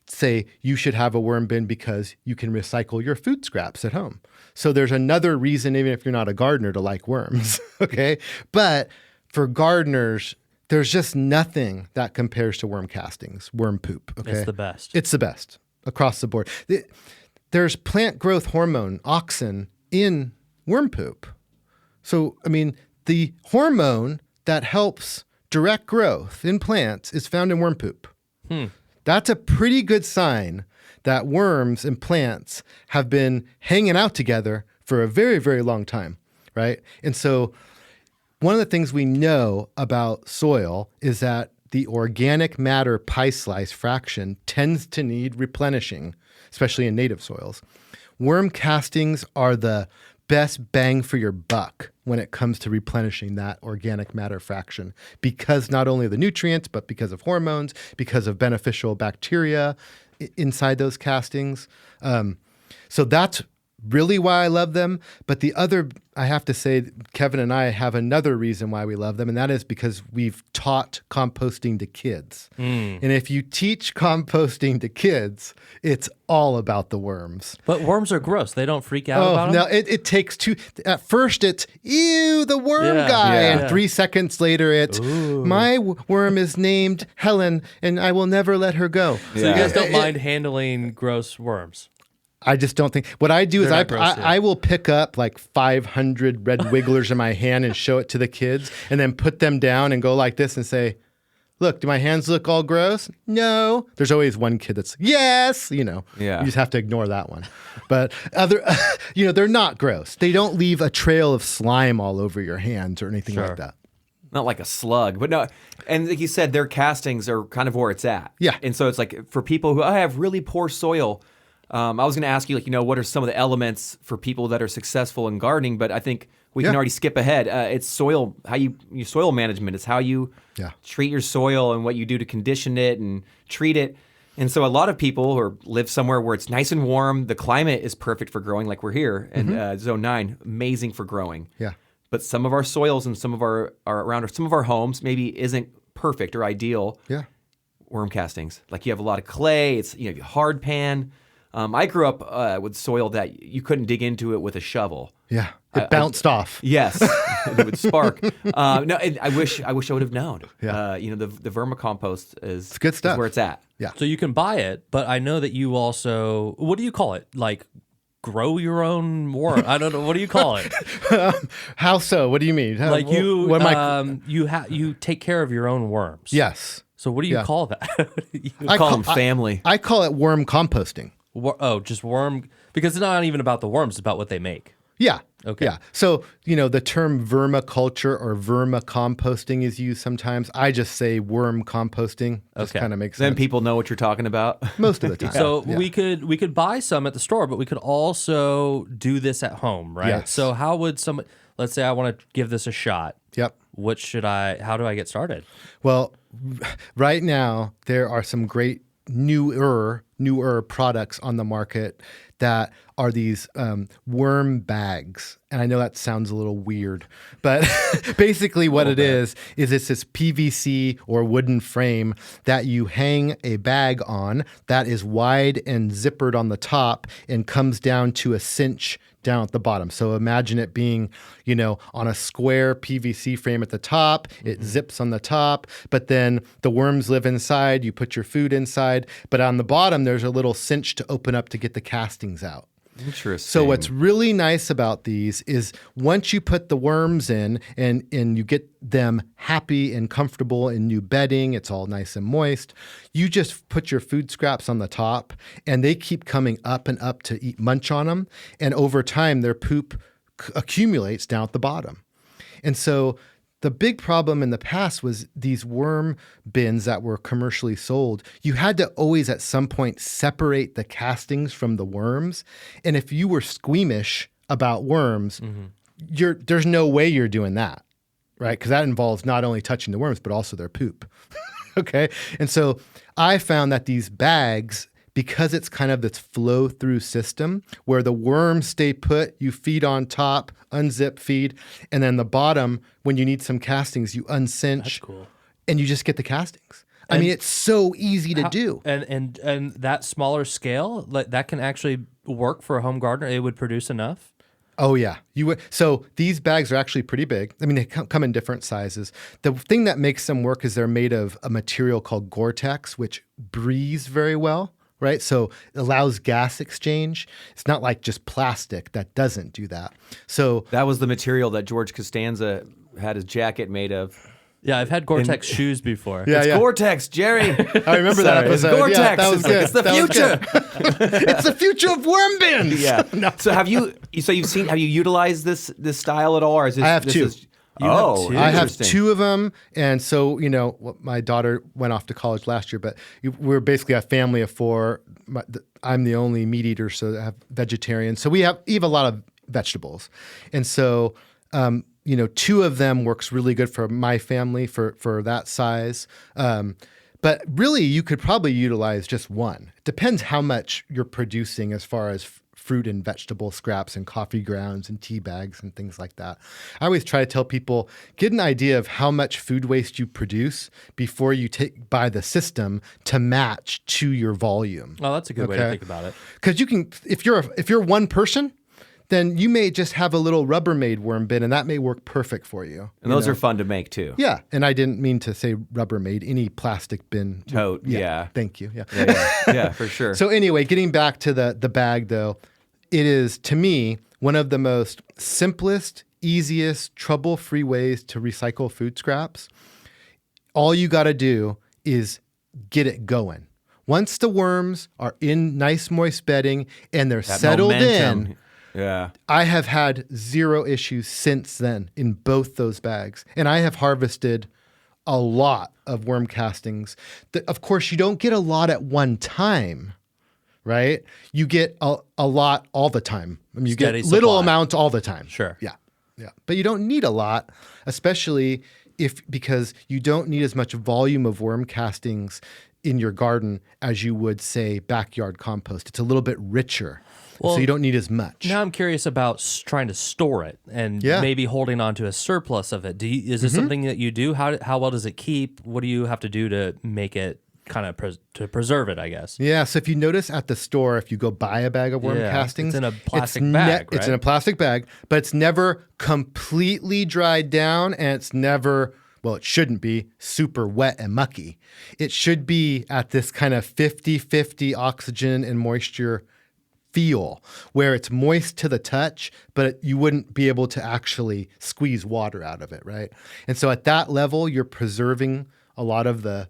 say you should have a worm bin because you can recycle your food scraps at home. So there's another reason, even if you're not a gardener, to like worms. Okay. But for gardeners, there's just nothing that compares to worm castings, worm poop. Okay. It's the best. It's the best across the board. There's plant growth hormone, auxin, in worm poop. So, the hormone that helps direct growth in plants is found in worm poop. That's a pretty good sign that worms and plants have been hanging out together for a very, very long time, right? And so one of the things we know about soil is that the organic matter pie slice fraction tends to need replenishing, especially in native soils. Worm castings are the best bang for your buck when it comes to replenishing that organic matter fraction, because not only of the nutrients, but because of hormones, because of beneficial bacteria inside those castings. So that's really why I love them. But the other, I have to say, Kevin and I have another reason why we love them, and that is because we've taught composting to kids. And if you teach composting to kids, it's all about the worms. But worms are gross. They don't freak out about them? No, it takes two. At first, it's, ew, the worm guy. Yeah. And 3 seconds later, it's, my worm is named Helen, and I will never let her go. So you guys don't mind handling gross worms? I just don't think. What I do is They're not gross, yeah. I will pick up like 500 red wigglers in my hand and show it to the kids, and then put them down and go like this and say, look, do my hands look all gross? No. There's always one kid that's, yes, You just have to ignore that one. But they're not gross. They don't leave a trail of slime all over your hands or anything like that. Not like a slug, but no. And like you said, their castings are kind of where it's at. Yeah. And so it's like for people who have really poor soil, I was going to ask you, what are some of the elements for people that are successful in gardening? But I think we can already skip ahead. It's soil, your soil management. It's how you treat your soil and what you do to condition it and treat it. And so a lot of people who live somewhere where it's nice and warm, the climate is perfect for growing, like we're here in Zone 9, amazing for growing. Yeah. But some of our soils and some of our homes maybe isn't perfect or ideal. Yeah. Worm castings, like you have a lot of clay. It's hard pan. I grew up with soil that you couldn't dig into it with a shovel. Yeah, it bounced off. Yes, it would spark. I wish I would have known. Yeah. The vermicompost is good stuff. Is where it's at. Yeah. So you can buy it, but I know that you also, what do you call it? Like grow your own worm? I don't know. What do you call it? How so? What do you mean? Like you take care of your own worms. Yes. So what do you call that? I call them family. I call it worm composting. Just worm, because it's not even about the worms, it's about what they make. Yeah. Okay. Yeah. So, the term vermiculture or vermicomposting is used sometimes. I just say worm composting. Just kind of makes sense. Then people know what you're talking about. Most of the time. So we could buy some at the store, but we could also do this at home, right? Yes. So how would let's say I want to give this a shot. Yep. How do I get started? Well, right now there are some great newer products on the market that are these worm bags. And I know that sounds a little weird, but basically what it is it's this PVC or wooden frame that you hang a bag on that is wide and zippered on the top and comes down to a cinch down at the bottom. So imagine it being, on a square PVC frame at the top, it zips on the top, but then the worms live inside, you put your food inside, but on the bottom, there's a little cinch to open up to get the castings out. Interesting. So what's really nice about these is once you put the worms in and you get them happy and comfortable in new bedding, it's all nice and moist, you just put your food scraps on the top and they keep coming up and up to munch on them. And over time, their poop accumulates down at the bottom. And so the big problem in the past was these worm bins that were commercially sold. You had to always at some point separate the castings from the worms. And if you were squeamish about worms, there's no way you're doing that, right? Because that involves not only touching the worms, but also their poop. Okay. And so I found that these bags, because it's kind of this flow through system where the worms stay put, you feed on top, unzip, feed, and then the bottom, when you need some castings, you uncinch. That's cool. And you just get the castings. I mean, it's so easy to do. And that smaller scale, like that can actually work for a home gardener. It would produce enough. Oh yeah, you would. So these bags are actually pretty big. I mean, they come in different sizes. The thing that makes them work is they're made of a material called Gore-Tex, which breathes very well. Right? So it allows gas exchange. It's not like just plastic that doesn't do that. So that was the material that George Costanza had his jacket made of. Yeah, I've had Gore-Tex shoes before. Yeah, it's Gore-Tex, Jerry. I remember that episode. It's Gore-Tex. Yeah, that was good. It's the future. It's the future of worm bins. Yeah. No. So have you utilized this style at all? Or is this, I have two. I have two of them. And so, my daughter went off to college last year, but we're basically a family of four. I'm the only meat eater, so I have vegetarian. So we eat a lot of vegetables. And so, two of them works really good for my family for that size. But really, you could probably utilize just one. It depends how much you're producing as far as fruit and vegetable scraps and coffee grounds and tea bags and things like that. I always try to tell people, get an idea of how much food waste you produce before you buy the system to match to your volume. Oh, that's a good way to think about it. Because you can, if you're one person, then you may just have a little Rubbermaid worm bin, and that may work perfect for you. And those are fun to make too. Yeah, and I didn't mean to say Rubbermaid, any plastic bin. Tote, yeah. Thank you, yeah, for sure. So anyway, getting back to the bag though, it is, to me, one of the most simplest, easiest, trouble-free ways to recycle food scraps. All you got to do is get it going. Once the worms are in nice, moist bedding and they're settled in, I have had zero issues since then in both those bags. And I have harvested a lot of worm castings. Of course, you don't get a lot at one time. Right? You get a lot all the time. I mean, you get little amounts all the time. Sure. Yeah. But you don't need a lot, especially because you don't need as much volume of worm castings in your garden as you would, say, backyard compost. It's a little bit richer. Well, so you don't need as much. Now I'm curious about trying to store it and maybe holding on to a surplus of it. Is this something that you do? How well does it keep? What do you have to do to make it kind of to preserve it, I guess? Yeah, so if you notice at the store, if you go buy a bag of worm castings, it's in a plastic bag, right? It's in a plastic bag, but it's never completely dried down, and it's never, well, it shouldn't be super wet and mucky. It should be at this kind of 50-50 oxygen and moisture feel, where it's moist to the touch, but you wouldn't be able to actually squeeze water out of it, right? And so at that level, you're preserving a lot of the,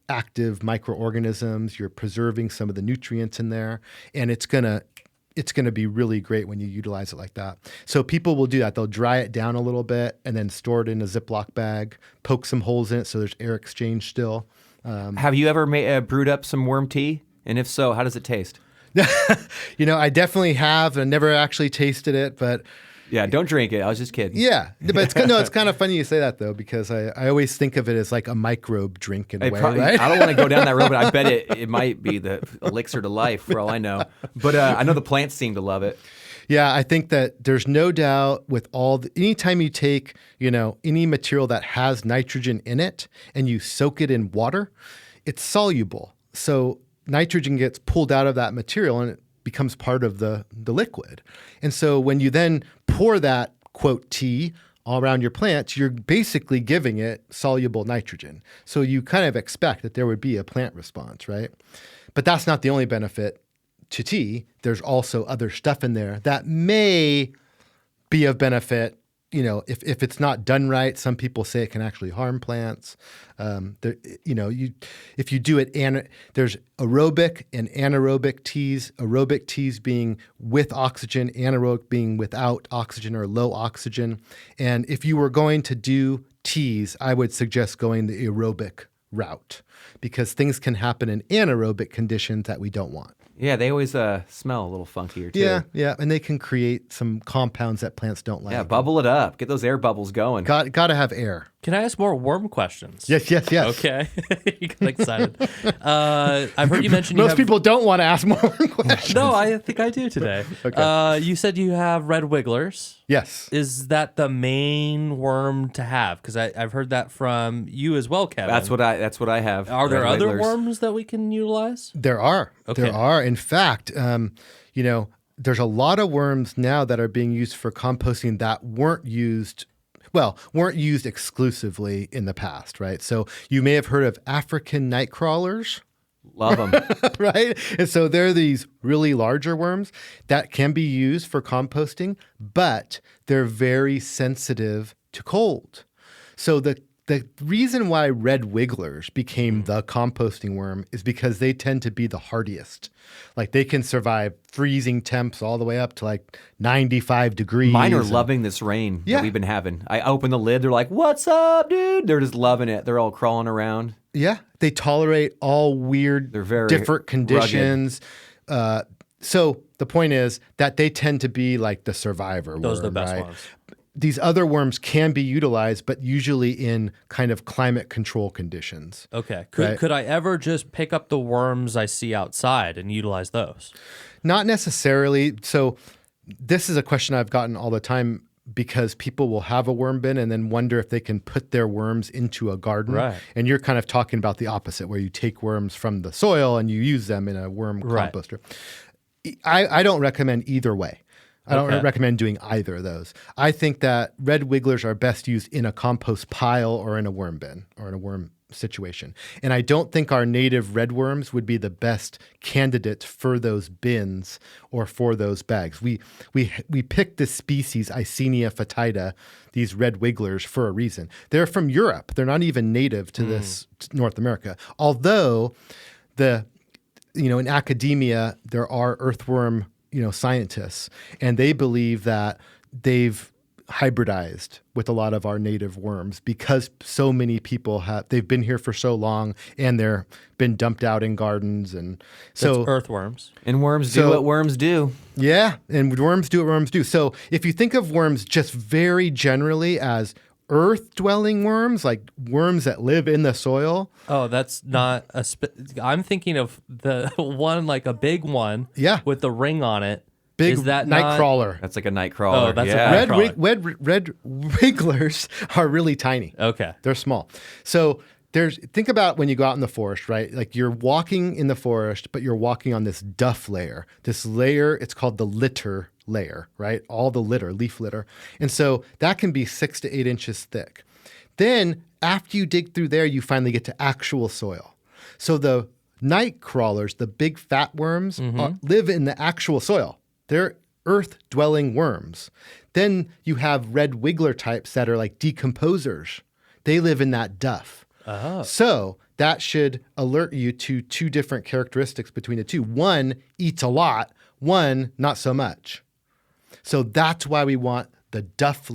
active microorganisms. You're preserving some of the nutrients in there, and it's gonna be really great when you utilize it like that. So people will do that. They'll dry it down a little bit and then store it in a Ziploc bag, poke some holes in it so there's air exchange still. Have you ever brewed up some worm tea? And if so, how does it taste? I definitely have. I never actually tasted it, but yeah, don't drink it. I was just kidding. Yeah, but it's kind of funny you say that though, because I always think of it as like a microbe drink in a way, right? I don't want to go down that road, but I bet it might be the elixir to life for all I know. But I know the plants seem to love it. Yeah, I think that there's no doubt with anytime you take, any material that has nitrogen in it and you soak it in water, it's soluble. So nitrogen gets pulled out of that material and it becomes part of the liquid. And so when you then pour that, quote, tea all around your plants, you're basically giving it soluble nitrogen. So you kind of expect that there would be a plant response, right? But that's not the only benefit to tea. There's also other stuff in there that may be of benefit, if it's not done right, some people say it can actually harm plants. If you do it, there's aerobic and anaerobic teas. Aerobic teas being with oxygen, anaerobic being without oxygen or low oxygen. And if you were going to do teas, I would suggest going the aerobic route because things can happen in anaerobic conditions that we don't want. Yeah, they always smell a little funkier too. Yeah, and they can create some compounds that plants don't like. Yeah, bubble it up. Get those air bubbles going. Got to have air. Can I ask more worm questions? Yes. Okay. You got excited. I've heard you mention Most people don't want to ask more worm questions. No, I think I do today. Okay. You said you have red wigglers. Yes. Is that the main worm to have? Because I've heard that from you as well, Kevin. That's what I have. Are there red other wigglers. worms that we can utilize? There are. Okay. There are. In fact, there's a lot of worms now that are being used for composting that weren't used exclusively in the past, right? So you may have heard of African night crawlers. Love them. Right? And so they're these really larger worms that can be used for composting, but they're very sensitive to cold. So the reason why red wigglers became the composting worm is because they tend to be the hardiest. Like they can survive freezing temps all the way up to like 95 degrees. Mine are loving this rain that we've been having. I open the lid, they're like, "What's up, dude?" They're just loving it. They're all crawling around. Yeah, they tolerate all weird, They're very different conditions. So the point is that they tend to be like the survivor. Those worm, are the best right? ones. These other worms can be utilized, but usually in kind of climate control conditions. Okay. Right. Could I ever just pick up the worms I see outside and utilize those? Not necessarily. So this is a question I've gotten all the time because people will have a worm bin and then wonder if they can put their worms into a garden. Right. And you're kind of talking about the opposite, where you take worms from the soil and you use them in a worm composter. I don't recommend either way. I don't recommend doing either of those. I think that red wigglers are best used in a compost pile or in a worm bin or in a worm situation. And I don't think our native red worms would be the best candidate for those bins or for those bags. We picked this species, Icenia fetida, these red wigglers, for a reason. They're from Europe. They're not even native to this North America. Although in academia, there are earthworm scientists, and they believe that they've hybridized with a lot of our native worms because so many people they've been here for so long and they're been dumped out in gardens. And so that's earthworms. And worms do what worms do. Yeah, and worms do what worms do. So if you think of worms just very generally as earth-dwelling worms, like worms that live in the soil. Oh, that's not I'm thinking of the one, like a big one with the ring on it. Big Is that night crawler. That's like a night crawler. Oh, that's a night crawler. Red wigglers are really tiny. Okay. They're small. So think about when you go out in the forest, right? Like you're walking in the forest, but you're walking on this duff layer. This layer, it's called the litter layer, right? All the litter, leaf litter. And so that can be 6 to 8 inches thick. Then after you dig through there, you finally get to actual soil. So the night crawlers, the big fat worms, live in the actual soil. They're earth-dwelling worms. Then you have red wiggler types that are like decomposers. They live in that duff. So that should alert you to two different characteristics between the two. One eats a lot, one not so much. So that's why we want the duff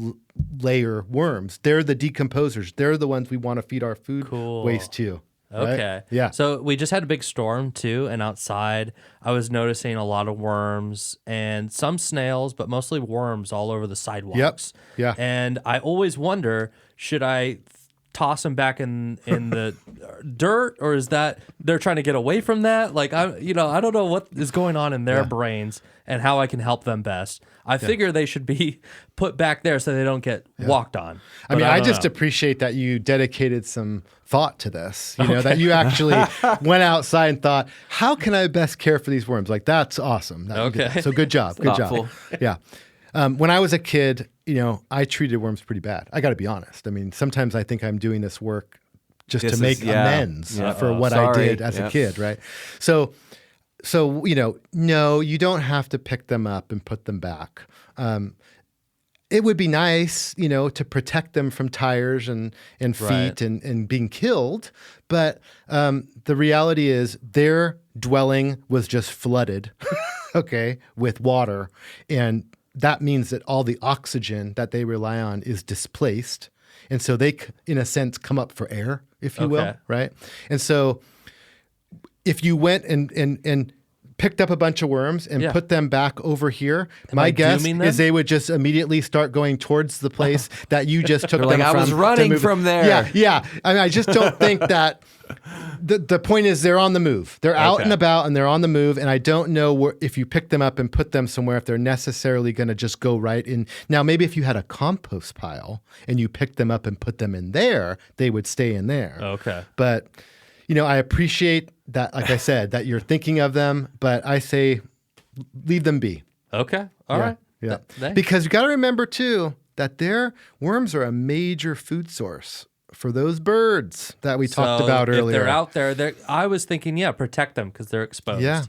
layer worms. They're the decomposers. They're the ones we want to feed our food waste to. Okay. Right? Yeah. So we just had a big storm too, and outside I was noticing a lot of worms and some snails, but mostly worms all over the sidewalks. Yeah. And I always wonder, should I toss them back in the dirt, or is that they're trying to get away from that? Like I don't know what is going on in their brains and how I can help them best. I figure they should be put back there so they don't get walked on. I mean, I just appreciate that you dedicated some thought to this, that you actually went outside and thought, how can I best care for these worms? Like, that's awesome. So good job. Good thoughtful. job. Yeah. When I was a kid, I treated worms pretty bad. I got to be honest. I mean, sometimes I think I'm doing this work just to make amends for what I did as a kid, right? So, no, you don't have to pick them up and put them back. it would be nice, to protect them from tires and feet Right. and being killed. But the reality is their dwelling was just flooded, okay, with water. And that means that all the oxygen that they rely on is displaced. And so they, in a sense, come up for air, if you will, Okay. right? And so if you went and picked up a bunch of worms and Yeah. put them back over here, I my guess dooming them? is they would just immediately start going towards the place that you just took They're them like, from. I was to running move it." from there. Yeah. I mean, I just don't think that. The point is they're on the move. They're out Okay. and about and they're on the move. And I don't know if you pick them up and put them somewhere, if they're necessarily going to just go right in. Now, maybe if you had a compost pile and you picked them up and put them in there, they would stay in there. Okay. But, I appreciate that, like I said, that you're thinking of them, but I say leave them be. Okay. All right. Yeah. Thanks. Because you got to remember, too, that their worms are a major food source for those birds that we talked about earlier. If they're out there, I was thinking, protect them because they're exposed. Yeah.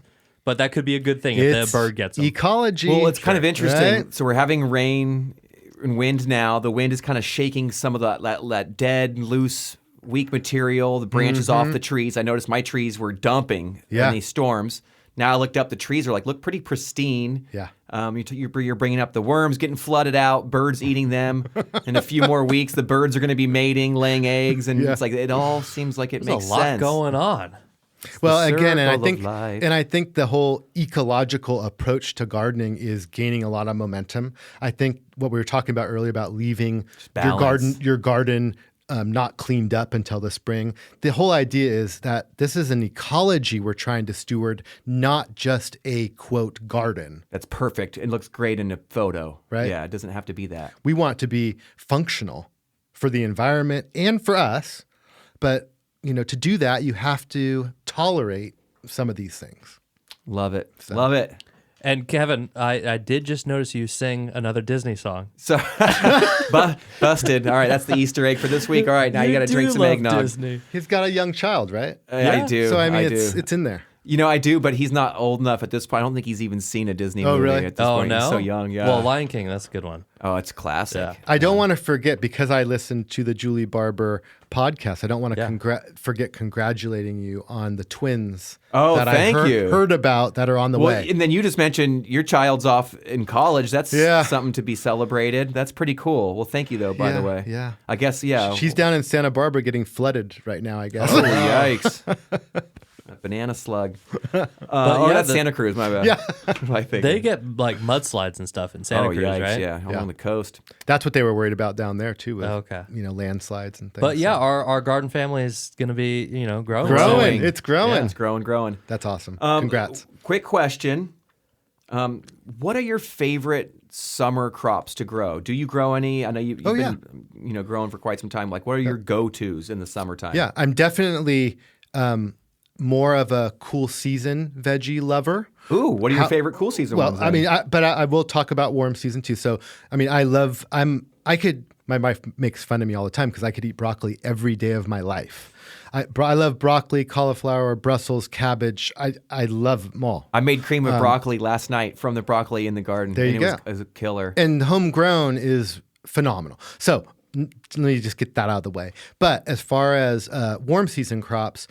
But that could be a good thing if the bird gets them. Ecology. Well, it's kind of interesting. Right? So we're having rain and wind now. The wind is kind of shaking some of that dead, loose, weak material, the branches off the trees. I noticed my trees were dumping in these storms. Now I looked up, the trees are look pretty pristine. Yeah. You're bringing up the worms getting flooded out, birds eating them. In a few more weeks, the birds are going to be mating, laying eggs, and it's like it all seems like it There's makes a lot sense. going on. Well, again, and circle of life. I think the whole ecological approach to gardening is gaining a lot of momentum. I think what we were talking about earlier about leaving balance. your garden not cleaned up until the spring. The whole idea is that this is an ecology we're trying to steward, not just a quote garden. That's perfect. It looks great in a photo. Right. Yeah, it doesn't have to be that. We want to be functional for the environment and for us, but to do that, you have to tolerate some of these things. Love it. Love it. And Kevin, I did just notice you sing another Disney song. So busted. All right, that's the Easter egg for this week. All right, now you got to drink some eggnog. Disney. He's got a young child, right? I do. So I mean, do. it's in there. I do, but he's not old enough at this point. I don't think he's even seen a Disney Oh, movie really? at this Oh, point. no? He's so young. Yeah. Well, Lion King, that's a good one. Oh, it's classic. Yeah. I don't want to forget, because I listened to the Julie Barber podcast, I don't want to forget congratulating you on the twins Oh, that thank I you. heard about that are on the Well, way. and then you just mentioned your child's off in college. That's something to be celebrated. That's pretty cool. Well, thank you, though, by the way. Yeah. I guess, yeah. She's down in Santa Barbara getting flooded right now, I guess. Oh, yikes. A banana slug. That's Santa Cruz, my bad. Yeah. I think. They get like mudslides and stuff in Santa Cruz, yikes, right? yeah. Along the coast. That's what they were worried about down there, too, with Okay. landslides and things. But yeah, So- our garden family is going to be, growing. growing. It's growing. Yeah. It's growing. That's awesome. Congrats. Quick question. What are your favorite summer crops to grow? Do you grow any? I know you've been growing for quite some time. Like, what are your go-tos in the summertime? Yeah, I'm definitely more of a cool season veggie lover. Ooh, what are your favorite cool season Well, ones? I mean, I will talk about warm season too. So, I mean, my wife makes fun of me all the time because I could eat broccoli every day of my life. I love broccoli, cauliflower, Brussels, cabbage. I love them all. I made cream of broccoli last night from the broccoli in the garden. There you go. It was a killer. And homegrown is phenomenal. So let me just get that out of the way. But as far as warm season crops,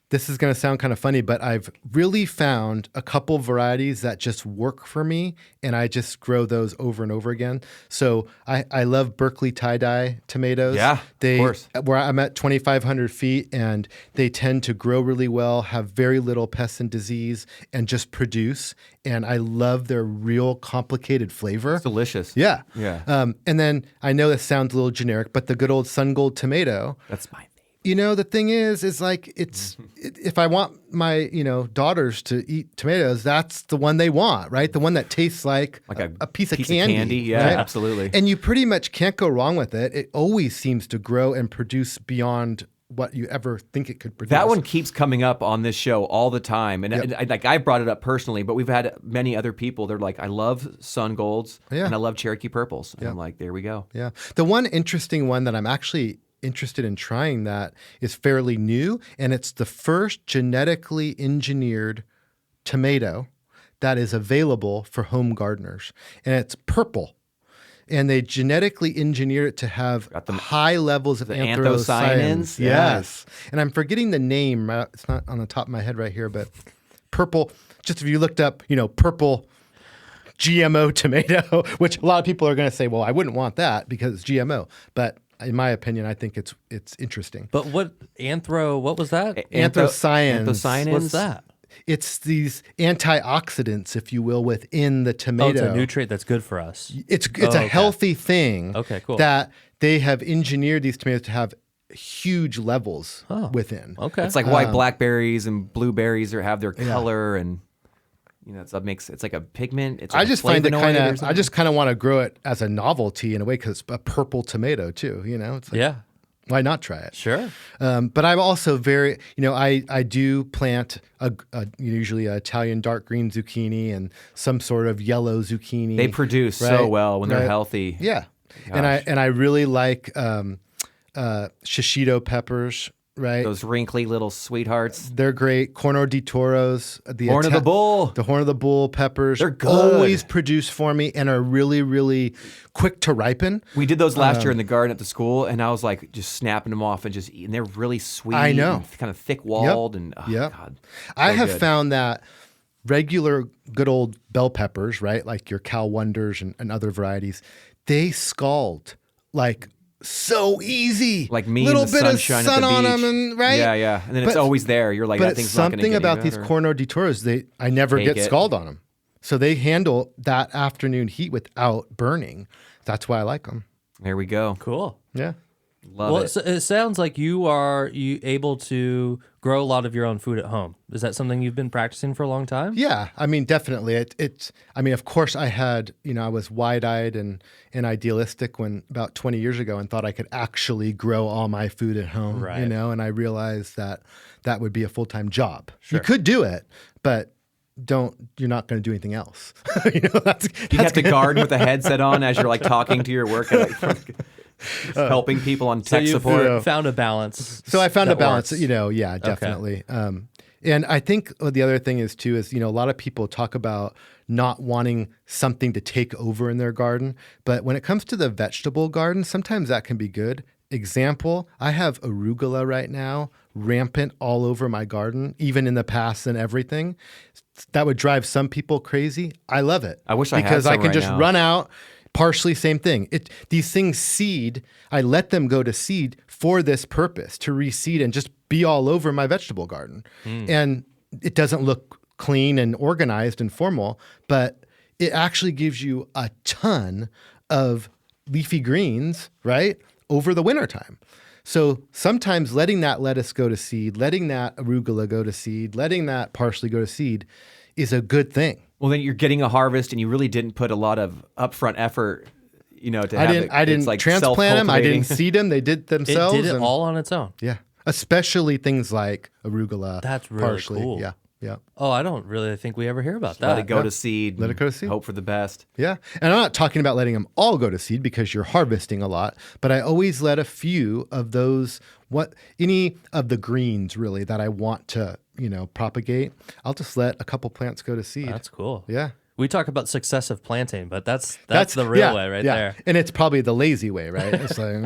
this is going to sound kind of funny, but I've really found a couple varieties that just work for me, and I just grow those over and over again. So I love Berkeley tie-dye tomatoes. Yeah, of course. Where I'm at 2,500 feet, and they tend to grow really well, have very little pests and disease, and just produce. And I love their real complicated flavor. It's delicious. Yeah. Yeah. And then I know this sounds a little generic, but the good old sun gold tomato. That's my favorite. The thing is like if I want my daughters to eat tomatoes, that's the one they want, right? The one that tastes like a piece of candy. Yeah, right? absolutely. And you pretty much can't go wrong with it. It always seems to grow and produce beyond what you ever think it could produce. That one keeps coming up on this show all the time, and I brought it up personally, but we've had many other people. They're like, I love sun golds and I love Cherokee purples. And I'm like, there we go. Yeah. The one interesting one that I'm actually interested in trying that is fairly new, and it's the first genetically engineered tomato that is available for home gardeners, and it's purple. and they genetically engineered it to have high levels of anthocyanins. Yes. And I'm forgetting the name. It's not on the top of my head right here, but purple. Just if you looked up, purple GMO tomato, which a lot of people are going to say, well, I wouldn't want that because it's GMO. But in my opinion, I think it's interesting. But what was that? Anthocyanins. What's that? It's these antioxidants, if you will, within the tomato. Oh, it's a nutrient that's good for us. It's a healthy thing. Okay, cool. That they have engineered these tomatoes to have huge levels within. Okay. It's like why blackberries and blueberries have their color and it's like a pigment. It's like I just find it I just kind of want to grow it as a novelty in a way because it's a purple tomato too. It's like, why not try it? Sure. But I'm also very, I do plant usually an Italian dark green zucchini and some sort of yellow zucchini. They produce so well when they're healthy. Yeah. Gosh. And I really like shishito peppers, right? Those wrinkly little sweethearts. They're great. Corno di Toros. The Horn of the Bull. The Horn of the Bull peppers. They're good. Always produce for me and are really, really quick to ripen. We did those last year in the garden at the school, and I was like just snapping them off and just eating. They're really sweet. I know. And kind of thick-walled. And God. I have found that regular good old bell peppers, right, like your Cal Wonders and other varieties, they scald like so easy, like me, little in the bit of sunshine sun at the on beach. them, and right, and then it's always there. You're like, that thing's not going to get something about any these better. Corno di Toros, I never get scald on them, so they handle that afternoon heat without burning. That's why I like them. There we go. Cool. Yeah. Well, it sounds like you able to grow a lot of your own food at home. Is that something you've been practicing for a long time? Yeah, I mean, definitely. Of course, I had, I was wide-eyed and idealistic when about 20 years ago and thought I could actually grow all my food at home, right. And I realized that would be a full-time job. Sure. You could do it, but you're not going to do anything else. You have to garden with a headset on as you're like talking to your work. Helping people on tech support. Found a balance. So I found a balance, works. definitely. Okay. And I think the other thing is too, a lot of people talk about not wanting something to take over in their garden. But when it comes to the vegetable garden, sometimes that can be good. Example, I have arugula right now, rampant all over my garden, even in the past and everything. That would drive some people crazy. I love it. I wish I had because some I can right just now. run out. Parsley, same thing. These things seed. I let them go to seed for this purpose, to reseed and just be all over my vegetable garden. And it doesn't look clean and organized and formal, but it actually gives you a ton of leafy greens, right, over the wintertime. So sometimes letting that lettuce go to seed, letting that arugula go to seed, letting that parsley go to seed is a good thing. Well, then you're getting a harvest, and you really didn't put a lot of upfront effort, to have it. I didn't like transplant them. I didn't seed them. They did themselves. It did it all on its own. Yeah, especially things like arugula. That's really parsley. cool. Yeah. Oh, I don't really think we ever hear about that. Let it go to seed. Let it go to seed. Hope for the best. Yeah. And I'm not talking about letting them all go to seed because you're harvesting a lot, but I always let a few of those, any of the greens really that I want to, propagate. I'll just let a couple plants go to seed. That's cool. Yeah. We talk about successive planting, but that's the real way right there. And it's probably the lazy way, right? It's like,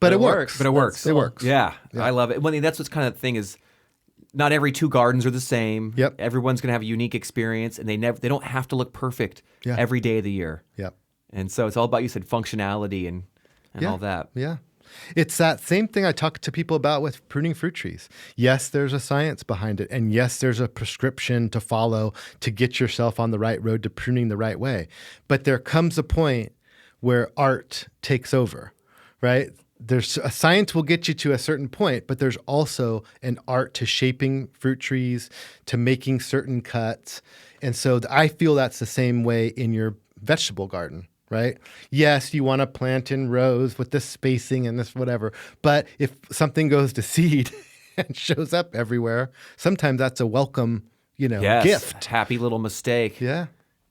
but it works. But it works. It works. Yeah. I love it. Well, that's what's kind of the thing is, not every two gardens are the same. Yep. Everyone's going to have a unique experience, and they don't have to look perfect every day of the year. Yep. And so it's all about, you said, functionality and all that. Yeah. It's that same thing I talk to people about with pruning fruit trees. Yes, there's a science behind it. And yes, there's a prescription to follow to get yourself on the right road to pruning the right way. But there comes a point where art takes over, right? There's a science will get you to a certain point, but there's also an art to shaping fruit trees, to making certain cuts. And so I feel that's the same way in your vegetable garden, right? Yes, you want to plant in rows with this spacing and this whatever, but if something goes to seed and shows up everywhere, sometimes that's a welcome, gift. Happy little mistake. Yeah.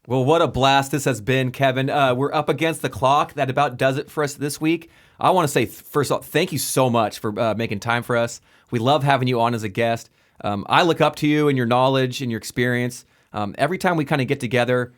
Well, what a blast this has been, Kevin. We're up against the clock. That about does it for us this week. I want to say, first of all, thank you so much for making time for us. We love having you on as a guest. I look up to you and your knowledge and your experience. Every time we kind of get together,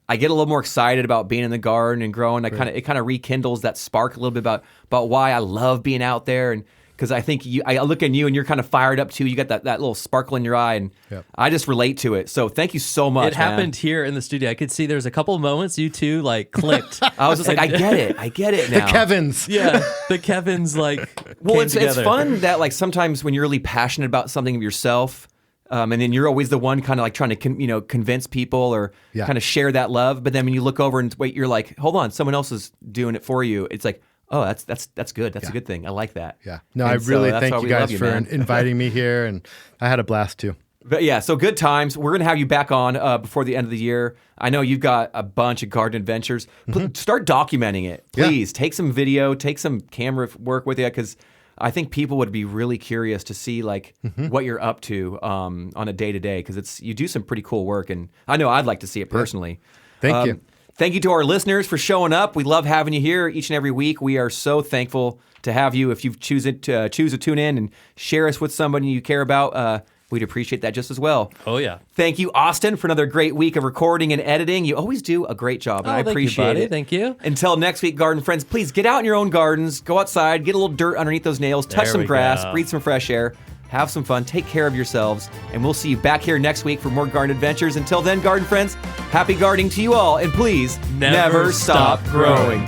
I get a little more excited about being in the garden and growing. It kind of rekindles that spark a little bit about why I love being out there, and because I think I look at you and you're kind of fired up too. You got that little sparkle in your eye, and I just relate to it. So thank you so much. It happened here in the studio. I could see there's a couple of moments you two like clicked. I was just like, I get it now. The Kevins. Yeah, the Kevins like. Well, came it's together. fun that like sometimes when you're really passionate about something of yourself, and then you're always the one kind of like trying to convince people or kind of share that love. But then when you look over and wait, you're like, hold on, someone else is doing it for you. It's like, oh, that's good. That's a good thing. I like that. Yeah. No, I really thank you guys for inviting me here, and I had a blast too. But yeah, so good times. We're gonna have you back on before the end of the year. I know you've got a bunch of garden adventures. Start documenting it, please. Yeah. Take some video, take some camera work with you, because I think people would be really curious to see like what you're up to on a day to day, because you do some pretty cool work, and I know I'd like to see it personally. Thank you. Thank you to our listeners for showing up. We love having you here each and every week. We are so thankful to have you. If you choose to tune in and share us with somebody you care about, we'd appreciate that just as well. Oh, yeah. Thank you, Austin, for another great week of recording and editing. You always do a great job, and I appreciate it. Thank you. Until next week, garden friends, please get out in your own gardens, go outside, get a little dirt underneath those nails, touch some grass, breathe some fresh air, have some fun, take care of yourselves, and we'll see you back here next week for more garden adventures. Until then, garden friends, happy gardening to you all, and please never stop growing.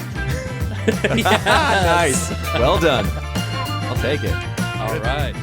Nice. Well done. I'll take it. All right.